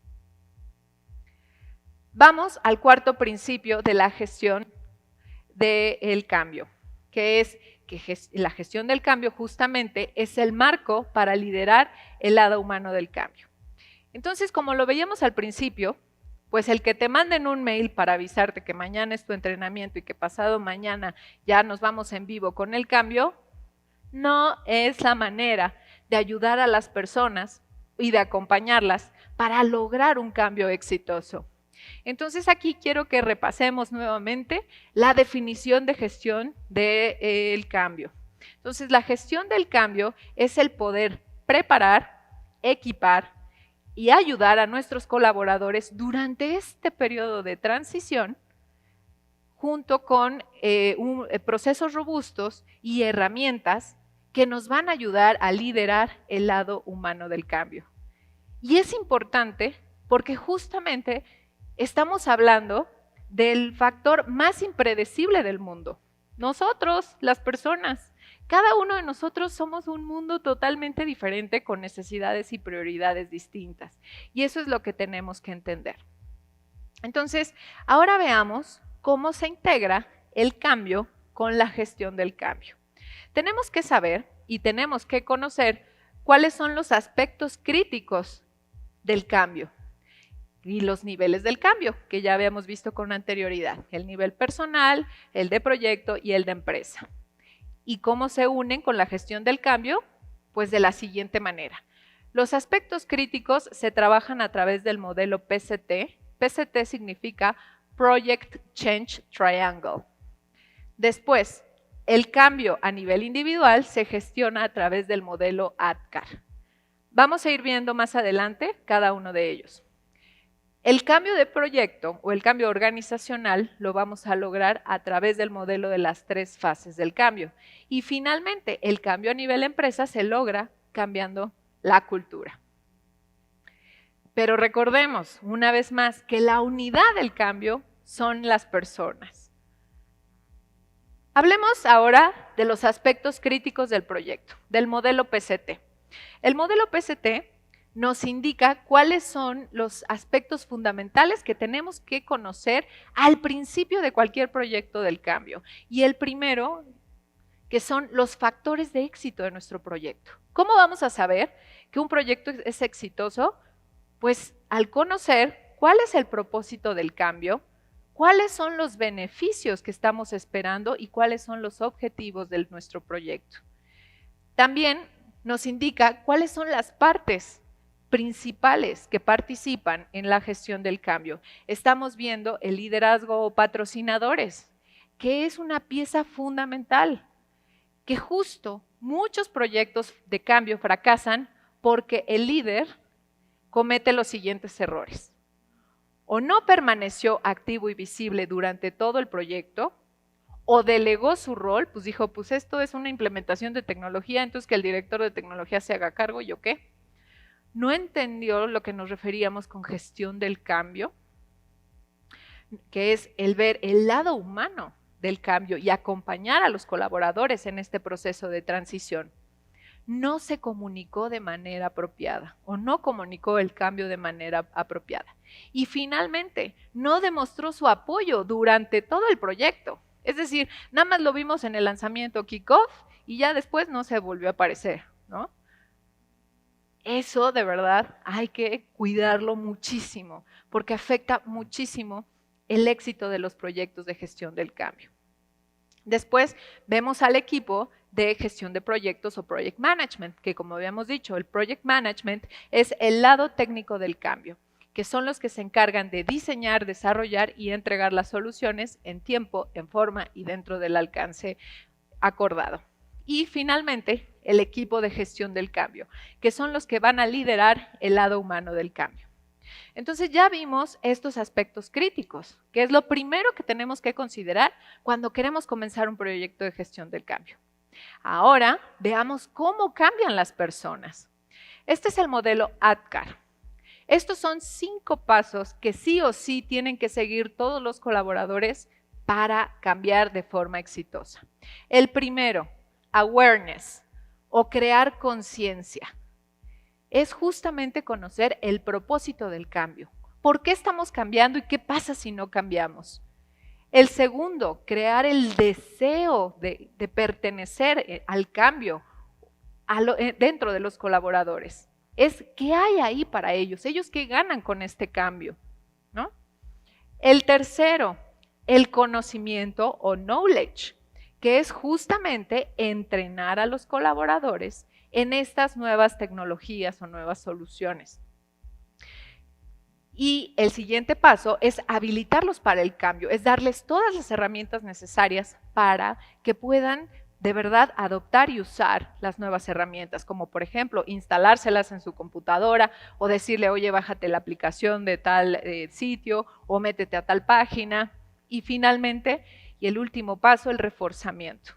Vamos al cuarto principio de la gestión del cambio, que es que la gestión del cambio justamente es el marco para liderar el lado humano del cambio. Entonces, como lo veíamos al principio, pues el que te manden un mail para avisarte que mañana es tu entrenamiento y que pasado mañana ya nos vamos en vivo con el cambio, no es la manera de ayudar a las personas y de acompañarlas para lograr un cambio exitoso. Entonces aquí quiero que repasemos nuevamente la definición de gestión del cambio. Entonces la gestión del cambio es el poder preparar, equipar y ayudar a nuestros colaboradores durante este periodo de transición junto con procesos robustos y herramientas que nos van a ayudar a liderar el lado humano del cambio. Y es importante porque justamente estamos hablando del factor más impredecible del mundo. Nosotros, las personas, cada uno de nosotros somos un mundo totalmente diferente con necesidades y prioridades distintas. Y eso es lo que tenemos que entender. Entonces, ahora veamos cómo se integra el cambio con la gestión del cambio. Tenemos que saber y tenemos que conocer cuáles son los aspectos críticos del cambio y los niveles del cambio que ya habíamos visto con anterioridad, el nivel personal, el de proyecto y el de empresa. ¿Y cómo se unen con la gestión del cambio? Pues de la siguiente manera. Los aspectos críticos se trabajan a través del modelo PCT. PCT significa Project Change Triangle. Después, el cambio a nivel individual se gestiona a través del modelo ADKAR. Vamos a ir viendo más adelante cada uno de ellos. El cambio de proyecto o el cambio organizacional lo vamos a lograr a través del modelo de las 3 fases del cambio. Y finalmente, el cambio a nivel empresa se logra cambiando la cultura. Pero recordemos, una vez más, que la unidad del cambio son las personas. Hablemos ahora de los aspectos críticos del proyecto, del modelo PCT. El modelo PCT nos indica cuáles son los aspectos fundamentales que tenemos que conocer al principio de cualquier proyecto del cambio. Y el primero, que son los factores de éxito de nuestro proyecto. ¿Cómo vamos a saber que un proyecto es exitoso? Pues al conocer cuál es el propósito del cambio, cuáles son los beneficios que estamos esperando y cuáles son los objetivos de nuestro proyecto. También nos indica cuáles son las partes principales que participan en la gestión del cambio. Estamos viendo el liderazgo o patrocinadores, que es una pieza fundamental, que justo muchos proyectos de cambio fracasan porque el líder comete los siguientes errores. O no permaneció activo y visible durante todo el proyecto, o delegó su rol, pues dijo, pues esto es una implementación de tecnología, entonces que el director de tecnología se haga cargo, ¿yo qué? No entendió lo que nos referíamos con gestión del cambio, que es el ver el lado humano del cambio y acompañar a los colaboradores en este proceso de transición. No se comunicó de manera apropiada o no comunicó el cambio de manera apropiada. Y finalmente, no demostró su apoyo durante todo el proyecto. Es decir, nada más lo vimos en el lanzamiento kickoff y ya después no se volvió a aparecer, ¿no? Eso de verdad hay que cuidarlo muchísimo porque afecta muchísimo el éxito de los proyectos de gestión del cambio. Después vemos al equipo de gestión de proyectos o project management, que como habíamos dicho, el project management es el lado técnico del cambio, que son los que se encargan de diseñar, desarrollar y entregar las soluciones en tiempo, en forma y dentro del alcance acordado. Y finalmente, el equipo de gestión del cambio, que son los que van a liderar el lado humano del cambio. Entonces ya vimos estos aspectos críticos, que es lo primero que tenemos que considerar cuando queremos comenzar un proyecto de gestión del cambio. Ahora veamos cómo cambian las personas. Este es el modelo ADKAR. Estos son 5 pasos que sí o sí tienen que seguir todos los colaboradores para cambiar de forma exitosa. El primero, awareness o crear conciencia. Es justamente conocer el propósito del cambio. ¿Por qué estamos cambiando y qué pasa si no cambiamos? El segundo, crear el deseo de pertenecer al cambio dentro de los colaboradores. Es qué hay ahí para ellos qué ganan con este cambio, ¿no? El tercero, el conocimiento o knowledge, que es justamente entrenar a los colaboradores en estas nuevas tecnologías o nuevas soluciones. Y el siguiente paso es habilitarlos para el cambio, es darles todas las herramientas necesarias para que puedan de verdad adoptar y usar las nuevas herramientas, como por ejemplo instalárselas en su computadora o decirle, oye, bájate la aplicación de tal sitio o métete a tal página. Y finalmente, y el último paso, el reforzamiento.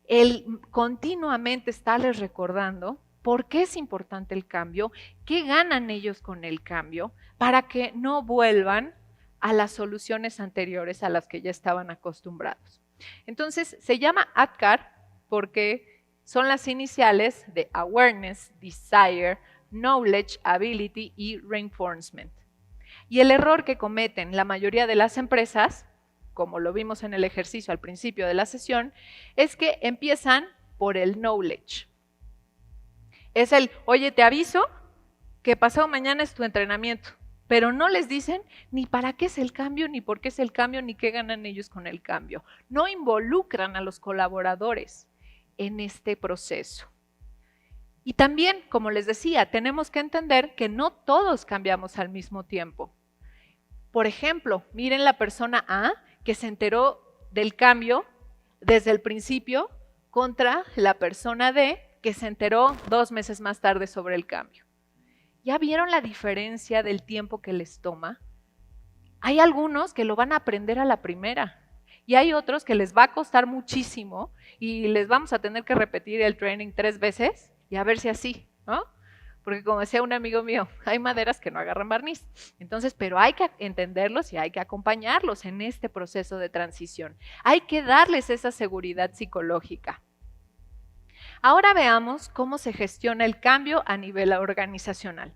El continuamente estarles recordando por qué es importante el cambio, qué ganan ellos con el cambio, para que no vuelvan a las soluciones anteriores a las que ya estaban acostumbrados. Entonces, se llama ADKAR porque son las iniciales de Awareness, Desire, Knowledge, Ability y Reinforcement. Y el error que cometen la mayoría de las empresas, como lo vimos en el ejercicio al principio de la sesión, es que empiezan por el knowledge. Es el, oye, te aviso que pasado mañana es tu entrenamiento, pero no les dicen ni para qué es el cambio, ni por qué es el cambio, ni qué ganan ellos con el cambio. No involucran a los colaboradores en este proceso. Y también, como les decía, tenemos que entender que no todos cambiamos al mismo tiempo. Por ejemplo, miren la persona A que se enteró del cambio desde el principio contra la persona D que se enteró 2 meses más tarde sobre el cambio. ¿Ya vieron la diferencia del tiempo que les toma? Hay algunos que lo van a aprender a la primera y hay otros que les va a costar muchísimo y les vamos a tener que repetir el training 3 veces y a ver si así, ¿no? Porque como decía un amigo mío, hay maderas que no agarran barniz. Entonces, pero hay que entenderlos y hay que acompañarlos en este proceso de transición. Hay que darles esa seguridad psicológica. Ahora veamos cómo se gestiona el cambio a nivel organizacional.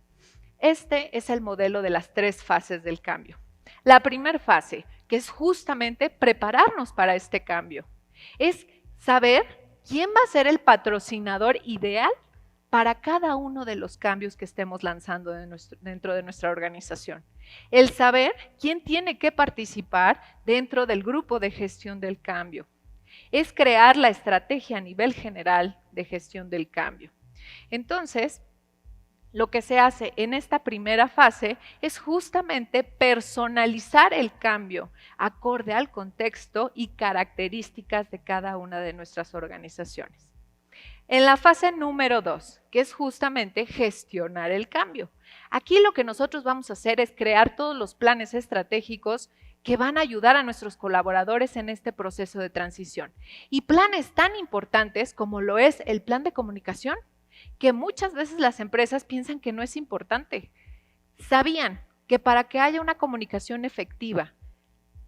Este es el modelo de las 3 fases del cambio. La primera fase, que es justamente prepararnos para este cambio, es saber quién va a ser el ideal para cada uno de los cambios que estemos lanzando dentro de nuestra organización. El saber quién tiene que participar dentro del grupo de gestión del cambio. Es crear la estrategia a nivel general de gestión del cambio. Entonces, lo que se hace en esta primera fase es justamente personalizar el cambio acorde al contexto y características de cada una de nuestras organizaciones. En la fase número 2, que es justamente gestionar el cambio. Aquí lo que nosotros vamos a hacer es crear todos los planes estratégicos que van a ayudar a nuestros colaboradores en este proceso de transición. Y planes tan importantes como lo es el plan de comunicación, que muchas veces las empresas piensan que no es importante. ¿Sabían que para que haya una comunicación efectiva,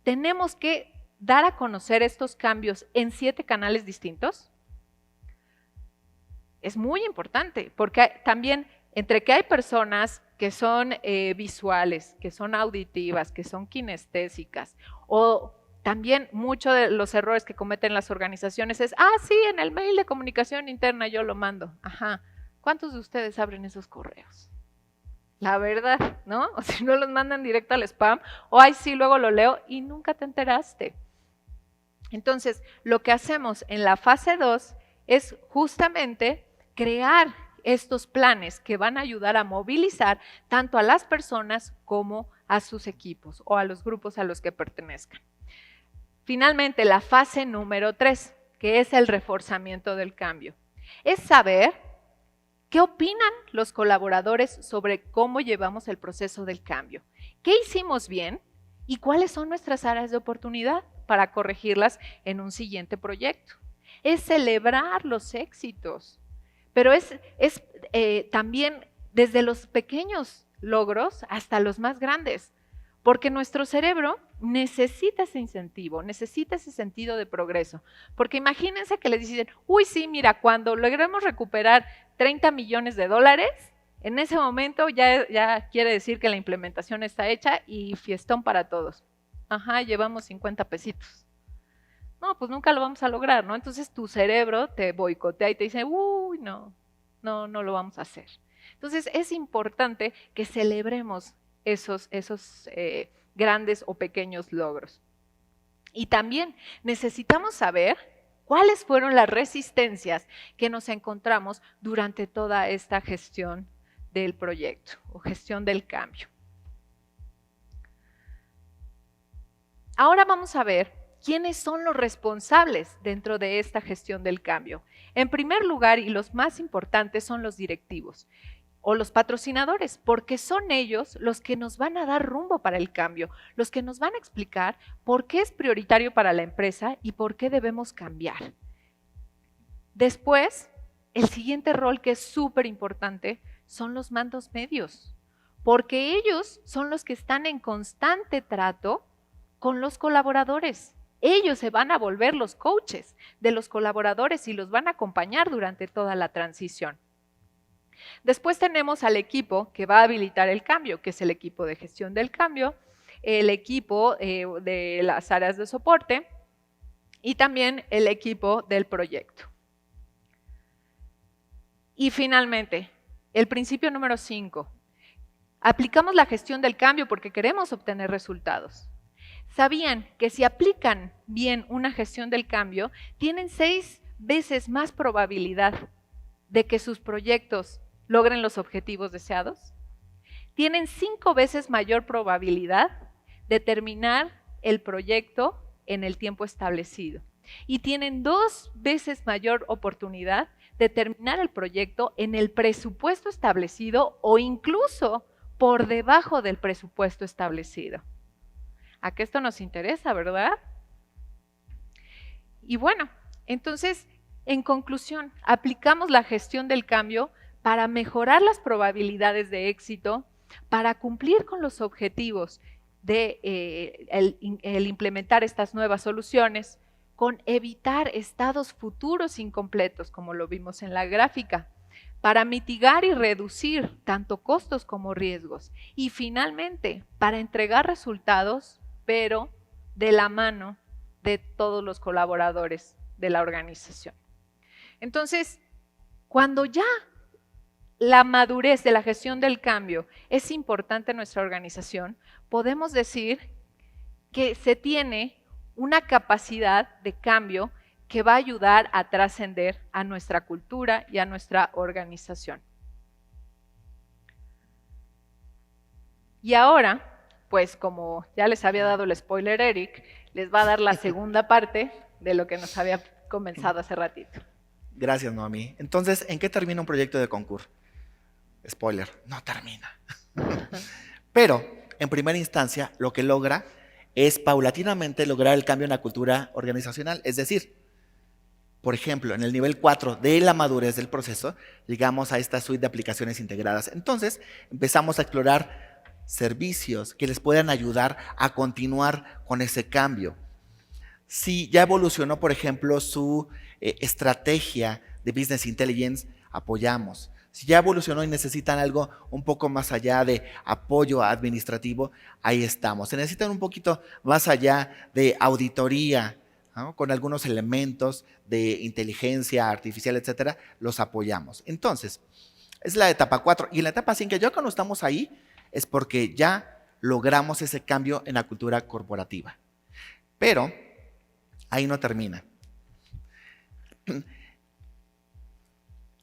tenemos que dar a conocer estos cambios en 7 canales distintos? Es muy importante, porque también entre que hay personas que son visuales, que son auditivas, que son kinestésicas, o también muchos de los errores que cometen las organizaciones es, sí, en el mail de comunicación interna yo lo mando. Ajá, ¿cuántos de ustedes abren esos correos? La verdad, ¿no? O si no los mandan directo al spam, o sí, luego lo leo y nunca te enteraste. Entonces, lo que hacemos en la fase 2 es justamente crear estos planes que van a ayudar a movilizar tanto a las personas como a sus equipos o a los grupos a los que pertenezcan. Finalmente, la fase número 3, que es el reforzamiento del cambio, es saber qué opinan los colaboradores sobre cómo llevamos el proceso del cambio, qué hicimos bien y cuáles son nuestras áreas de oportunidad para corregirlas en un siguiente proyecto. Es celebrar los éxitos, pero es también desde los pequeños logros hasta los más grandes, porque nuestro cerebro necesita ese incentivo, necesita ese sentido de progreso, porque imagínense que les dicen, uy, sí, mira, cuando logremos recuperar 30 millones de dólares, en ese momento ya quiere decir que la implementación está hecha y fiestón para todos. Ajá, llevamos 50 pesitos. No, pues nunca lo vamos a lograr, ¿no? Entonces tu cerebro te boicotea y te dice, uy, no lo vamos a hacer. Entonces es importante que celebremos esos grandes o pequeños logros. Y también necesitamos saber cuáles fueron las resistencias que nos encontramos durante toda esta gestión del proyecto o gestión del cambio. Ahora vamos a ver quiénes son los responsables dentro de esta gestión del cambio. En primer lugar, y los más importantes, son los directivos o los patrocinadores, porque son ellos los que nos van a dar rumbo para el cambio, los que nos van a explicar por qué es prioritario para la empresa y por qué debemos cambiar. Después, el siguiente rol que es súper importante son los mandos medios, porque ellos son los que están en constante trato con los colaboradores. Ellos se van a volver los coaches de los colaboradores y los van a acompañar durante toda la transición. Después tenemos al equipo que va a habilitar el cambio, que es el equipo de gestión del cambio, el equipo de las áreas de soporte y también el equipo del proyecto. Y finalmente, el principio número 5. Aplicamos la gestión del cambio porque queremos obtener resultados. ¿Sabían que si aplican bien una gestión del cambio, tienen 6 veces más probabilidad de que sus proyectos logren los objetivos deseados? Tienen 5 veces mayor probabilidad de terminar el proyecto en el tiempo establecido. Y tienen 2 veces mayor oportunidad de terminar el proyecto en el presupuesto establecido o incluso por debajo del presupuesto establecido. ¿A qué esto nos interesa, verdad? Y bueno, entonces, en conclusión, aplicamos la gestión del cambio para mejorar las probabilidades de éxito, para cumplir con los objetivos de el implementar estas nuevas soluciones, con evitar estados futuros incompletos, como lo vimos en la gráfica, para mitigar y reducir tanto costos como riesgos, y finalmente, para entregar resultados, pero de la mano de todos los colaboradores de la organización. Entonces, cuando ya la madurez de la gestión del cambio es importante en nuestra organización, podemos decir que se tiene una capacidad de cambio que va a ayudar a trascender a nuestra cultura y a nuestra organización. Y ahora, pues como ya les había dado el spoiler Eric, les va a dar la segunda parte de lo que nos había comenzado hace ratito. Gracias, Noami. Entonces, ¿en qué termina un proyecto de concurso? Spoiler, no termina. Pero, en primera instancia, lo que logra es paulatinamente lograr el cambio en la cultura organizacional. Es decir, por ejemplo, en el nivel 4 de la madurez del proceso, llegamos a esta suite de aplicaciones integradas. Entonces, empezamos a explorar servicios que les puedan ayudar a continuar con ese cambio. Si ya evolucionó, por ejemplo, su estrategia de Business Intelligence, apoyamos. Si ya evolucionó y necesitan algo un poco más allá de apoyo administrativo, ahí estamos. Se necesitan un poquito más allá de auditoría, ¿no? Con algunos elementos de inteligencia artificial, etcétera, los apoyamos. Entonces, es la etapa 4. Y en la etapa 5, ya cuando estamos ahí, es porque ya logramos ese cambio en la cultura corporativa. Pero ahí no termina.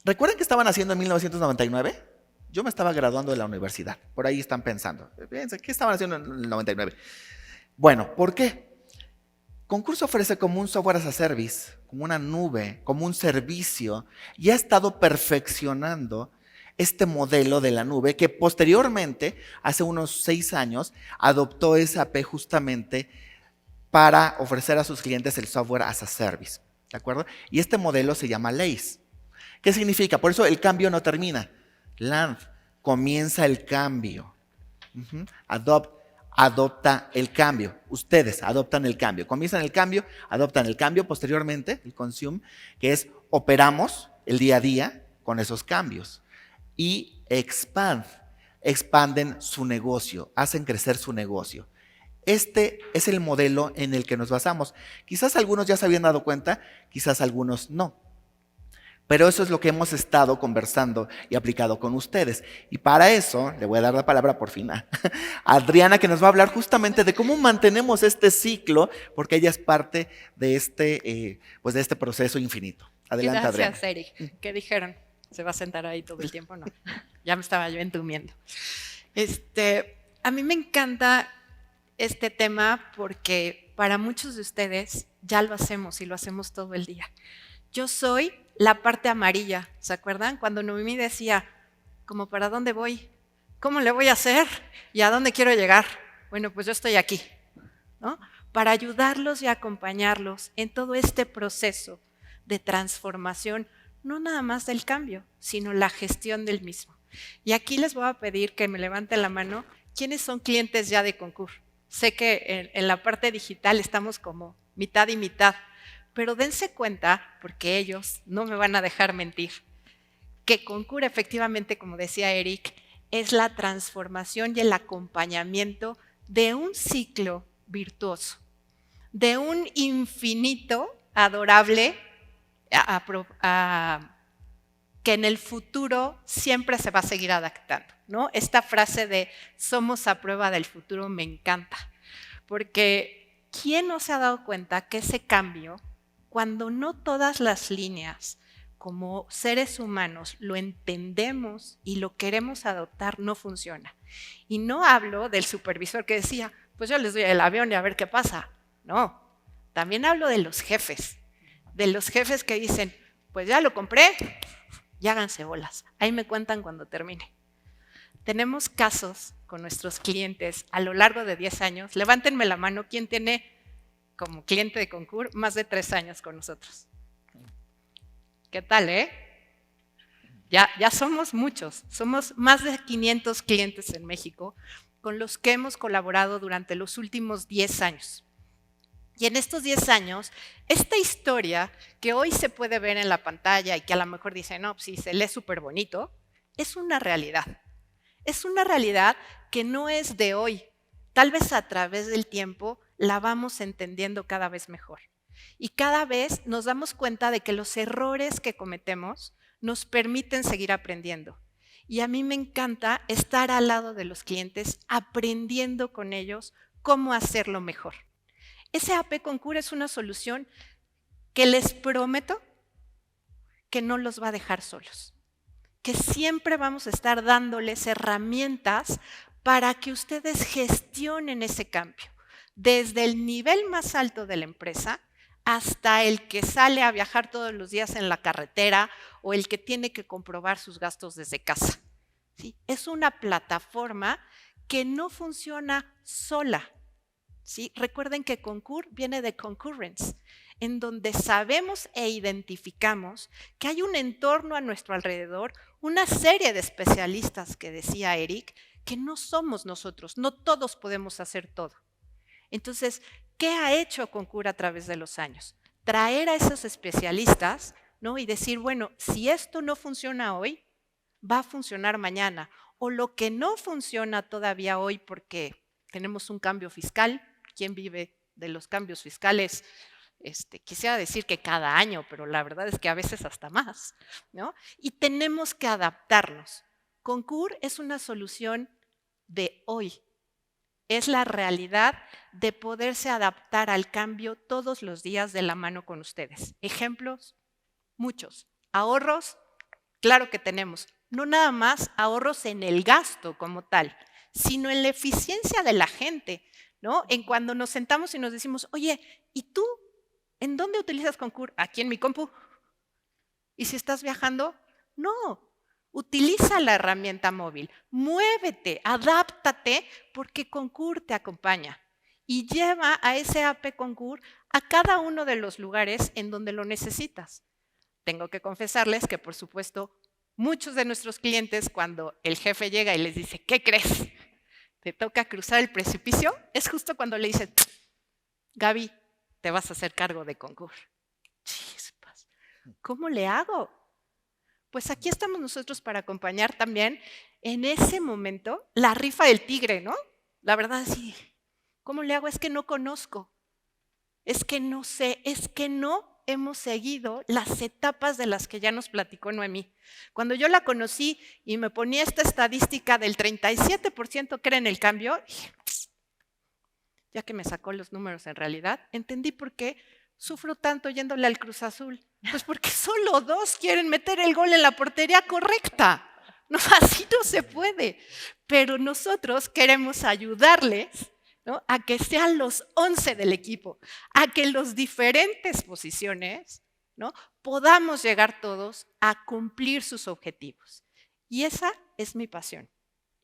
¿Recuerdan qué estaban haciendo en 1999? Yo me estaba graduando de la universidad. Por ahí están pensando. Fíjense, ¿qué estaban haciendo en el 99? Bueno, ¿por qué? Concurso ofrece como un software as a service, como una nube, como un servicio, y ha estado perfeccionando este modelo de la nube que posteriormente, hace unos 6 años, adoptó SAP justamente para ofrecer a sus clientes el software as a service, ¿de acuerdo? Y este modelo se llama LACE. ¿Qué significa? Por eso el cambio no termina. Land, comienza el cambio. Adopta el cambio. Ustedes adoptan el cambio. Comienzan el cambio, adoptan el cambio. Posteriormente, el consume, que es operamos el día a día con esos cambios. Y expanden su negocio, hacen crecer su negocio. Este es el modelo en el que nos basamos. Quizás algunos ya se habían dado cuenta, quizás algunos no. Pero eso es lo que hemos estado conversando y aplicado con ustedes. Y para eso le voy a dar la palabra por fin a Adriana, que nos va a hablar justamente de cómo mantenemos este ciclo, porque ella es parte de este proceso infinito. Adelante, Adriana. Gracias, Eric. ¿Qué dijeron? ¿Se va a sentar ahí todo el tiempo? No, ya me estaba yo entumiendo. A mí me encanta este tema porque para muchos de ustedes ya lo hacemos y lo hacemos todo el día. Yo soy la parte amarilla, ¿se acuerdan? Cuando Noemí decía, ¿cómo para dónde voy? ¿Cómo le voy a hacer? ¿Y a dónde quiero llegar? Bueno, pues yo estoy aquí, ¿no? Para ayudarlos y acompañarlos en todo este proceso de transformación, no nada más del cambio, sino la gestión del mismo. Y aquí les voy a pedir que me levanten la mano, ¿quiénes son clientes ya de Concur? Sé que en la parte digital estamos como mitad y mitad, pero dense cuenta, porque ellos no me van a dejar mentir, que Concur efectivamente, como decía Eric, es la transformación y el acompañamiento de un ciclo virtuoso, de un infinito adorable que en el futuro siempre se va a seguir adaptando, ¿no? Esta frase de somos a prueba del futuro me encanta, porque ¿quién no se ha dado cuenta que ese cambio, cuando no todas las líneas como seres humanos lo entendemos y lo queremos adoptar, no funciona? Y no hablo del supervisor que decía, pues yo les doy el avión y a ver qué pasa. No, también hablo de los jefes que dicen, pues ya lo compré, y háganse bolas. Ahí me cuentan cuando termine. Tenemos casos con nuestros clientes a lo largo de 10 años. Levántenme la mano, ¿quién tiene como cliente de Concur más de 3 años con nosotros? ¿Qué tal, Ya somos muchos, somos más de 500 clientes en México con los que hemos colaborado durante los últimos 10 años. Y en estos 10 años, esta historia que hoy se puede ver en la pantalla y que a lo mejor dicen, no, pues sí, se lee súper bonito, es una realidad. Es una realidad que no es de hoy. Tal vez a través del tiempo la vamos entendiendo cada vez mejor. Y cada vez nos damos cuenta de que los errores que cometemos nos permiten seguir aprendiendo. Y a mí me encanta estar al lado de los clientes, aprendiendo con ellos cómo hacerlo mejor. SAP Concur es una solución que les prometo que no los va a dejar solos, que siempre vamos a estar dándoles herramientas para que ustedes gestionen ese cambio, desde el nivel más alto de la empresa hasta el que sale a viajar todos los días en la carretera o el que tiene que comprobar sus gastos desde casa. ¿Sí? Es una plataforma que no funciona sola. ¿Sí? Recuerden que Concur viene de concurrence, en donde sabemos e identificamos que hay un entorno a nuestro alrededor, una serie de especialistas que decía Eric, que no somos nosotros, no todos podemos hacer todo. Entonces, ¿qué ha hecho Concur a través de los años? Traer a esos especialistas, ¿no? Y decir, bueno, si esto no funciona hoy, va a funcionar mañana. O lo que no funciona todavía hoy porque tenemos un cambio fiscal. ¿Quién vive de los cambios fiscales? Quisiera decir que cada año, pero la verdad es que a veces hasta más, ¿no? Y tenemos que adaptarnos. Concur es una solución de hoy. Es la realidad de poderse adaptar al cambio todos los días de la mano con ustedes. Ejemplos, muchos. Ahorros, claro que tenemos. No nada más ahorros en el gasto como tal, sino en la eficiencia de la gente, ¿no? En cuando nos sentamos y nos decimos, oye, ¿y tú en dónde utilizas Concur? Aquí en mi compu. ¿Y si estás viajando? No. Utiliza la herramienta móvil, muévete, adáptate, porque Concur te acompaña y lleva a ese AP Concur a cada uno de los lugares en donde lo necesitas. Tengo que confesarles que, por supuesto, muchos de nuestros clientes, cuando el jefe llega y les dice, ¿qué crees? ¿Te toca cruzar el precipicio? Es justo cuando le dicen, Gaby, te vas a hacer cargo de Concur. Chispas, ¿cómo le hago? Pues aquí estamos nosotros para acompañar también en ese momento la rifa del tigre, ¿no? La verdad, sí. ¿Cómo le hago? Es que no conozco. Es que no sé. Es que no hemos seguido las etapas de las que ya nos platicó Noemí. Cuando yo la conocí y me ponía esta estadística del 37% que era en el cambio, ya que me sacó los números en realidad, entendí por qué sufro tanto yéndole al Cruz Azul. Pues porque solo 2 quieren meter el gol en la portería correcta. No, así no se puede. Pero nosotros queremos ayudarles, ¿no? A que sean los 11 del equipo, a que en las diferentes posiciones, ¿no? Podamos llegar todos a cumplir sus objetivos. Y esa es mi pasión.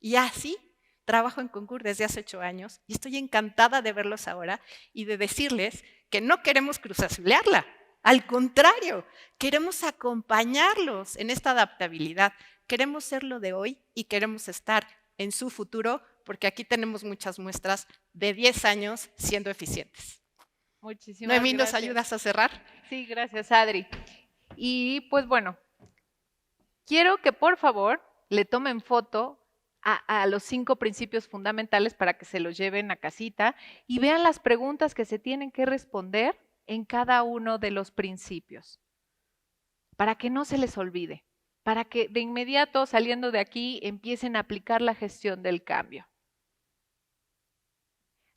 Y así trabajo en Concur desde hace 8 años y estoy encantada de verlos ahora y de decirles que no queremos cruzazulearla. Al contrario, queremos acompañarlos en esta adaptabilidad. Queremos ser lo de hoy y queremos estar en su futuro, porque aquí tenemos muchas muestras de 10 años siendo eficientes. Muchísimas Noemí, ¿nos gracias. ayudas a cerrar? Sí, gracias, Adri. Y pues bueno, quiero que por favor le tomen foto a los 5 principios fundamentales para que se los lleven a casita y vean las preguntas que se tienen que responder en cada uno de los principios, para que no se les olvide, para que de inmediato saliendo de aquí empiecen a aplicar la gestión del cambio.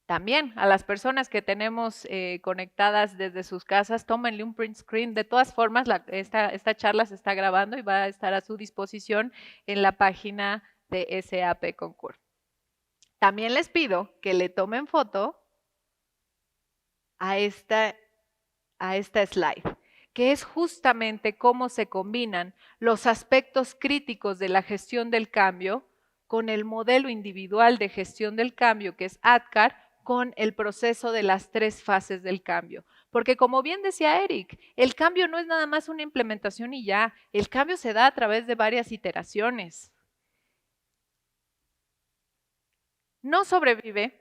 También a las personas que tenemos conectadas desde sus casas, tómenle un print screen. De todas formas, esta charla se está grabando y va a estar a su disposición en la página de SAP Concur. También les pido que le tomen foto a esta slide, que es justamente cómo se combinan los aspectos críticos de la gestión del cambio con el modelo individual de gestión del cambio, que es ADKAR, con el proceso de las 3 fases del cambio. Porque como bien decía Eric, el cambio no es nada más una implementación y ya, el cambio se da a través de varias iteraciones. No sobrevive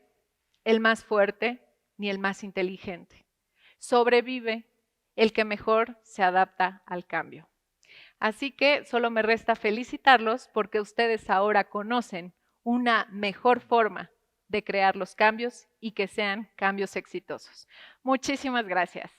el más fuerte ni el más inteligente. Sobrevive el que mejor se adapta al cambio. Así que solo me resta felicitarlos porque ustedes ahora conocen una mejor forma de crear los cambios y que sean cambios exitosos. Muchísimas gracias.